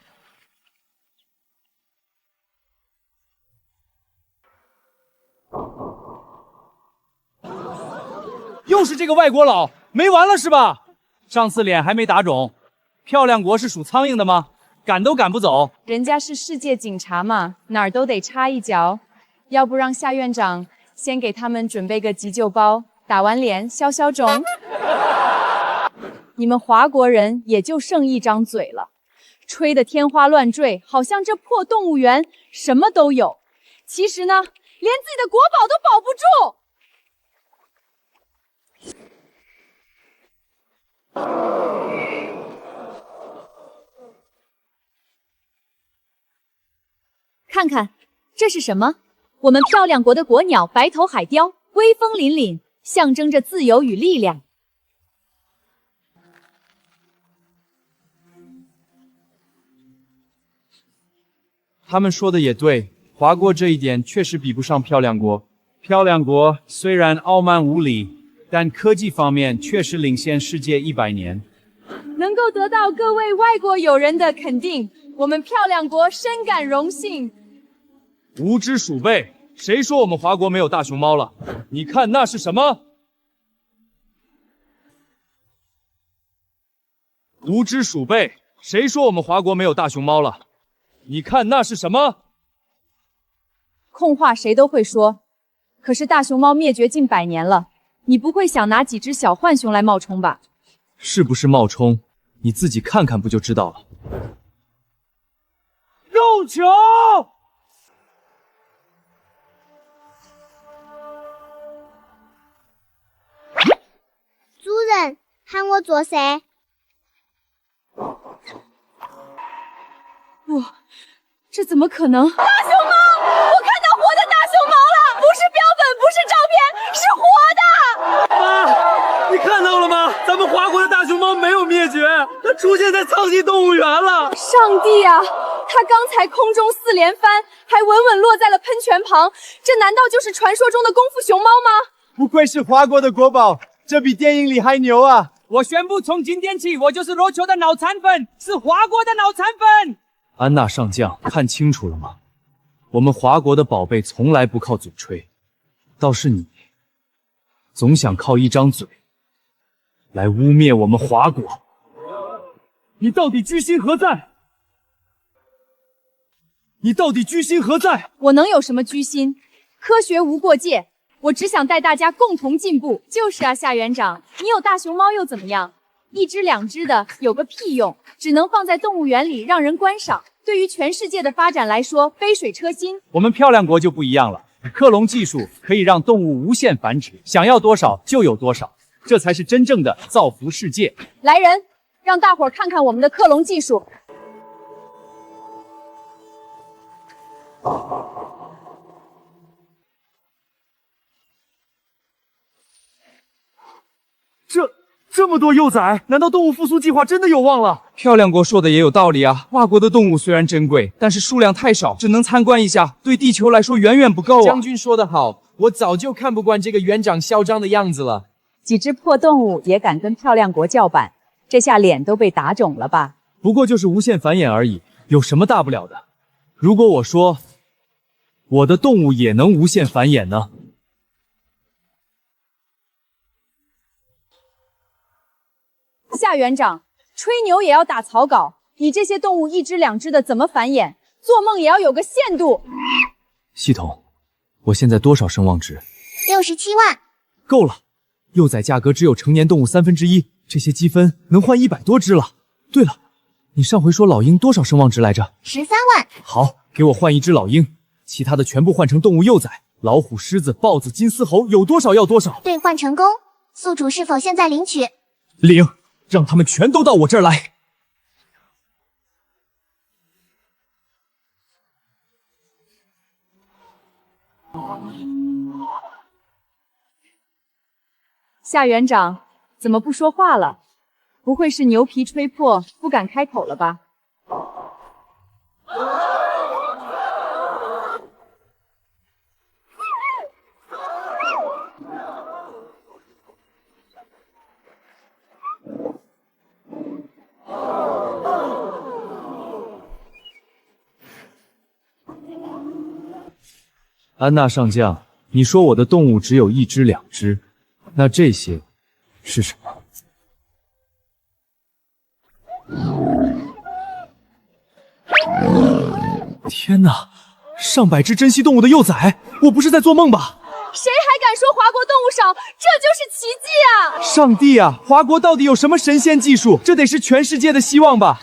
又是这个外国佬，没完了是吧？上次脸还没打肿，漂亮国是属苍蝇的吗？赶都赶不走。
人家是世界警察嘛，哪儿都得插一脚。要不让夏院长先给他们准备个急救包，打完脸消消肿。你们华国人也就剩一张嘴了，吹得天花乱坠，好像这破动物园什么都有。其实呢，连自己的国宝都保不住。看看，这是什么？我们漂亮国的国鸟白头海雕，威风凛凛，象征着自由与力量。
他们说的也对，华国这一点确实比不上漂亮国。漂亮国虽然傲慢无礼，但科技方面确实领先世界100年。
能够得到各位外国友人的肯定，我们漂亮国深感荣幸。
无知鼠辈，谁说我们华国没有大熊猫了？你看那是什么？无知鼠辈，谁说我们华国没有大熊猫了？你看那是什么？
空话谁都会说，可是大熊猫灭绝近100年了，你不会想拿几只小浣熊来冒充吧？
是不是冒充？你自己看看不就知道了。肉球！
主人，喊我做啥？
不，这怎么可能？大熊猫！我看到活的大熊猫了，不是标本，不是照片，是活的！
妈，你看到了吗？咱们华国的大熊猫没有灭绝，它出现在苍溪动物园了。
上帝啊！它刚才空中4连翻，还稳稳落在了喷泉旁，这难道就是传说中的功夫熊猫吗？
不愧是华国的国宝，这比电影里还牛啊！
我宣布，从今天起，我就是罗球的脑残粉，是华国的脑残粉。
安娜上将，看清楚了吗？我们华国的宝贝从来不靠嘴吹，倒是你，总想靠一张嘴来污蔑我们华国。你到底居心何在？你到底居心何在？
我能有什么居心？科学无过界，我只想带大家共同进步。就是啊，夏园长，你有大熊猫又怎么样？1只2只的有个屁用，只能放在动物园里让人观赏。对于全世界的发展来说，杯水车薪。
我们漂亮国就不一样了，克隆技术可以让动物无限繁殖，想要多少就有多少，这才是真正的造福世界。
来人，让大伙儿看看我们的克隆技术。
这么多幼崽，难道动物复苏计划真的有望了？漂亮国说的也有道理啊，华国的动物虽然珍贵，但是数量太少，只能参观一下，对地球来说远远不够啊。
将军说得好，我早就看不惯这个园长嚣张的样子了。
几只破动物也敢跟漂亮国叫板，这下脸都被打肿了吧？
不过就是无限繁衍而已，有什么大不了的？如果我说我的动物也能无限繁衍呢？
夏园长，吹牛也要打草稿。你这些动物1只2只的怎么繁衍？做梦也要有个限度。
系统，我现在多少声望值
？67万。
够了，幼崽价格只有成年动物1/3，这些积分能换100多只了。对了，你上回说老鹰多少声望值来着
？13万。
好，给我换1只老鹰，其他的全部换成动物幼崽，老虎、狮子、豹子、金丝猴，有多少要多少。
兑换成功，宿主是否现在领取？
领。让他们全都到我这儿来。
夏园长，怎么不说话了？不会是牛皮吹破，不敢开口了吧？
安娜上将，你说我的动物只有1只2只，那这些是什么？天哪，上百只珍稀动物的幼崽，我不是在做梦吧？
谁还敢说华国动物少？这就是奇迹啊！
上帝啊，华国到底有什么神仙技术？这得是全世界的希望吧？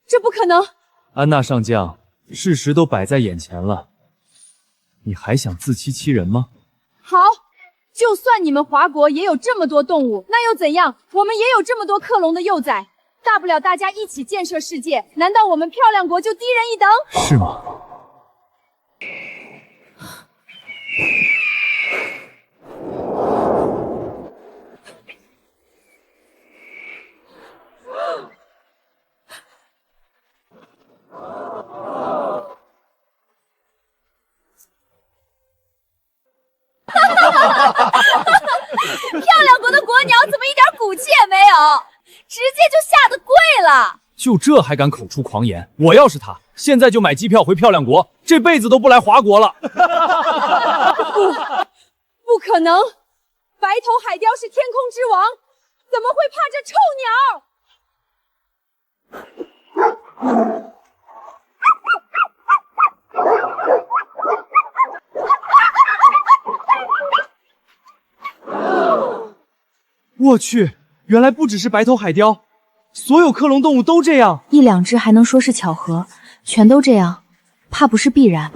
这不可能！
安娜上将，事实都摆在眼前了，你还想自欺欺人吗？
好，就算你们华国也有这么多动物，那又怎样？我们也有这么多克隆的幼崽，大不了大家一起建设世界，难道我们漂亮国就低人一等？
是吗？
漂亮国的国鸟怎么一点骨气也没有，直接就下得跪了？
就这还敢口出狂言？我要是他，现在就买机票回漂亮国，这辈子都不来华国了。
不可能！白头海雕是天空之王，怎么会怕这臭鸟？
我去，原来不只是白头海雕，所有克隆动物都这样。
一两只还能说是巧合，全都这样，怕不是必然。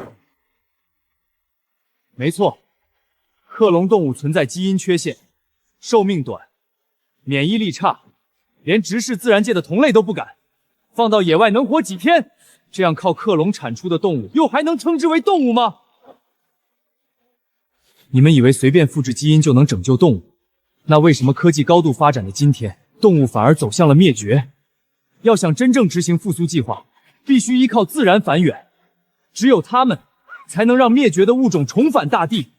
没错，克隆动物存在基因缺陷，寿命短，免疫力差，连直视自然界的同类都不敢。放到野外能活几天？这样靠克隆产出的动物，又还能称之为动物吗？你们以为随便复制基因就能拯救动物？那为什么科技高度发展的今天，动物反而走向了灭绝？要想真正执行复苏计划，必须依靠自然繁衍，只有它们才能让灭绝的物种重返大地。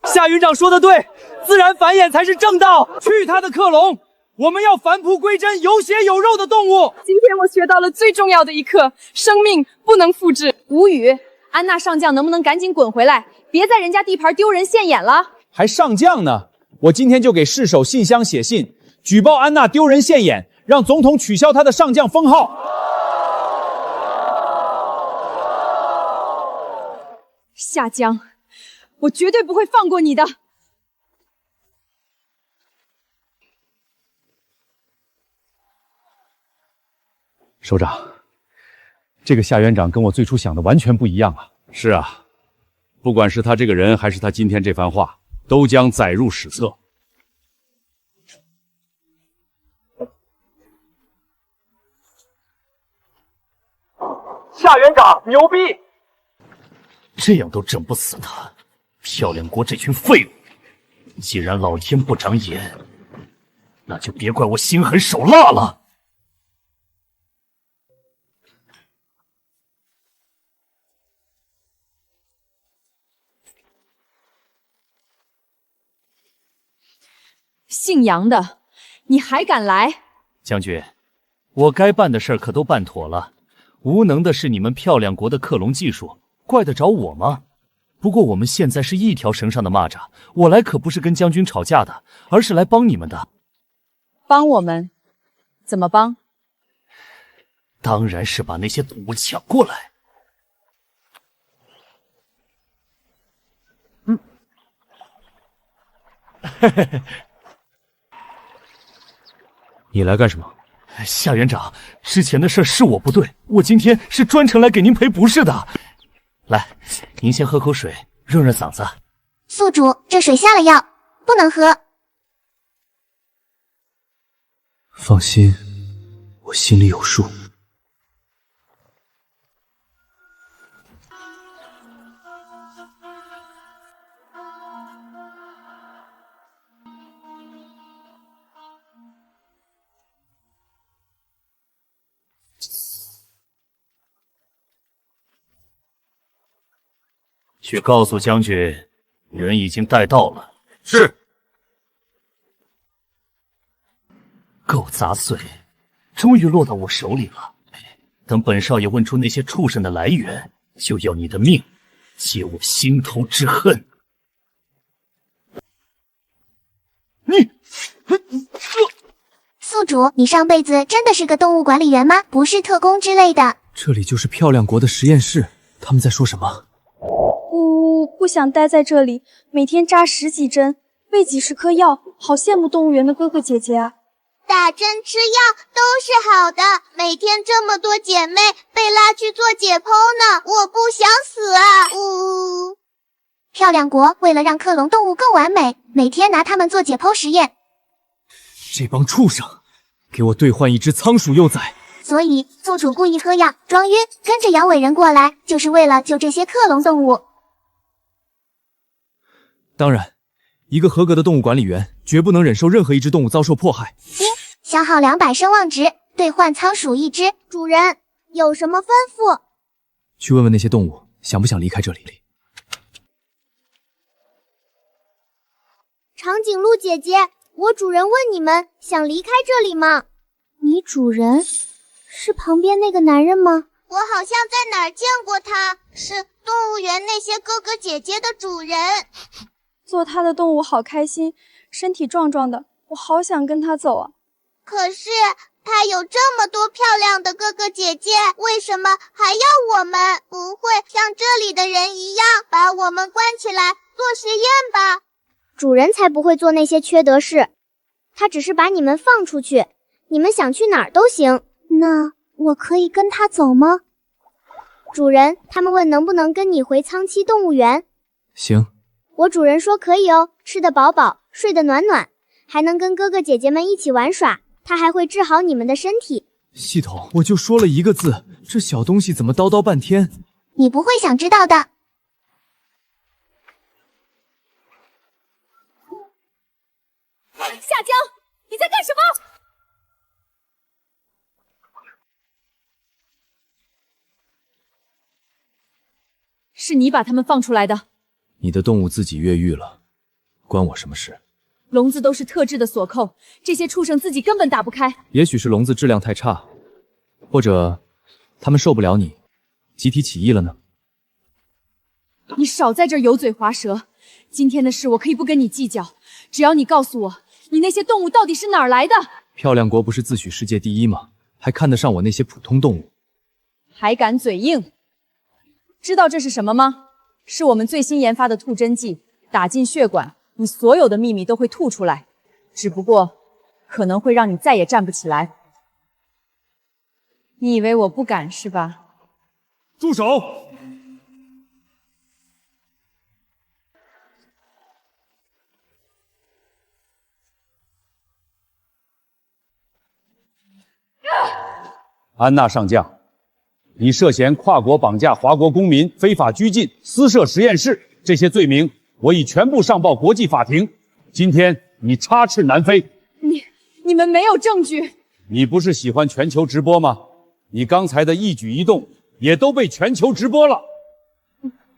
夏云长说的对，自然繁衍才是正道。去他的克隆！我们要返璞归真、有血有肉的动物。
今天我学到了最重要的一课：生命不能复制。无语。安娜上将能不能赶紧滚回来，别在人家地盘丢人现眼了？
还上将呢？我今天就给市首信箱写信，举报安娜丢人现眼，让总统取消她的上将封号。
夏江，我绝对不会放过你的。
首长，这个夏园长跟我最初想的完全不一样啊！
是啊，不管是他这个人，还是他今天这番话，都将载入史册。
夏园长牛逼！
这样都整不死他，漂亮国这群废物！既然老天不长眼，那就别怪我心狠手辣了。
姓杨的，你还敢来？
将军，我该办的事儿可都办妥了，无能的是你们漂亮国的克隆技术，怪得着我吗？不过我们现在是一条绳上的蚂蚱，我来可不是跟将军吵架的，而是来帮你们的。
帮我们？怎么帮？
当然是把那些动物抢过来。
你来干什么？
夏园长，之前的事是我不对，我今天是专程来给您赔不是的。来，您先喝口水，润润嗓子。
宿主，这水下了药，不能喝。
放心，我心里有数。
去告诉将军，人已经带到了。
是。
够杂碎，终于落到我手里了。等本少爷问出那些畜生的来源，就要你的命，解我心头之恨。
宿主，你上辈子真的是个动物管理员吗？不是特工之类的？
这里就是漂亮国的实验室，他们在说什么？
不想待在这里，每天扎10几针，喂几十颗药，好羡慕动物园的哥哥姐姐啊！
打针吃药都是好的，每天这么多姐妹被拉去做解剖呢，我不想死啊！漂亮国为了让克隆动物更完美，每天拿它们做解剖实验。
这帮畜生，给我兑换一只仓鼠幼崽！
所以宗主故意喝药装晕，跟着阳痿人过来，就是为了救这些克隆动物。
当然，一个合格的动物管理员绝不能忍受任何一只动物遭受迫害。
消耗200声望值，兑换仓鼠1只。主人有什么吩咐？
去问问那些动物想不想离开这里。
长颈鹿姐姐，我主人问你们想离开这里吗？你主人是旁边那个男人吗？
我好像在哪儿见过他，是动物园那些哥哥姐姐的主人。
做他的动物好开心，身体壮壮的，我好想跟他走啊。
可是他有这么多漂亮的哥哥姐姐，为什么还要我们？不会像这里的人一样把我们关起来做实验吧？
主人才不会做那些缺德事，他只是把你们放出去，你们想去哪儿都行。那我可以跟他走吗？主人，他们问能不能跟你回苍栖动物园。
行。
我主人说可以哦，吃得饱饱，睡得暖暖，还能跟哥哥姐姐们一起玩耍，他还会治好你们的身体。
系统，我就说了一个字，这小东西怎么叨叨半天？
你不会想知道的。
夏江，你在干什么？是你把他们放出来的。
你的动物自己越狱了，关我什么事？
笼子都是特制的锁扣，这些畜生自己根本打不开。
也许是笼子质量太差，或者他们受不了你，集体起义了呢。
你少在这儿油嘴滑舌，今天的事我可以不跟你计较，只要你告诉我，你那些动物到底是哪儿来的？
漂亮国不是自诩世界第一吗？还看得上我那些普通动物？
还敢嘴硬？知道这是什么吗？是我们最新研发的吐真剂，打进血管，你所有的秘密都会吐出来，只不过可能会让你再也站不起来。你以为我不敢是吧？
住手！
安娜上将，你涉嫌跨国绑架华国公民、非法拘禁、私设实验室，这些罪名我已全部上报国际法庭。今天你插翅难飞。
你们没有证据。
你不是喜欢全球直播吗？你刚才的一举一动也都被全球直播了。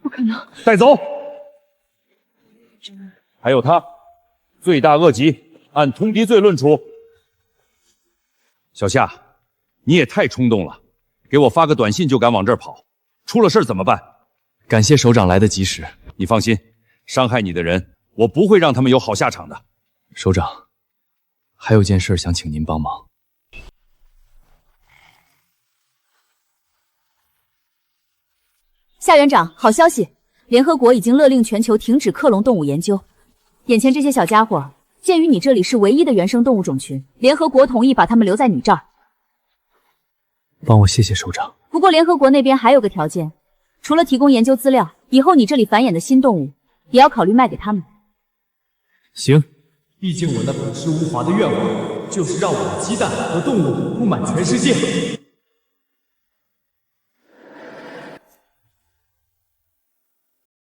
不可能。
带走。还有他，罪大恶极，按通敌罪论处。小夏，你也太冲动了，给我发个短信就敢往这儿跑，出了事怎么办？
感谢首长来得及时。
你放心，伤害你的人，我不会让他们有好下场的。
首长，还有件事想请您帮忙。
夏园长，好消息，联合国已经勒令全球停止克隆动物研究。眼前这些小家伙，鉴于你这里是唯一的原生动物种群，联合国同意把它们留在你这儿。
帮我谢谢首长。
不过联合国那边还有个条件，除了提供研究资料，以后你这里繁衍的新动物也要考虑卖给他们。
行，
毕竟我那朴实无华的愿望，就是让我的鸡蛋和动物布满全世界。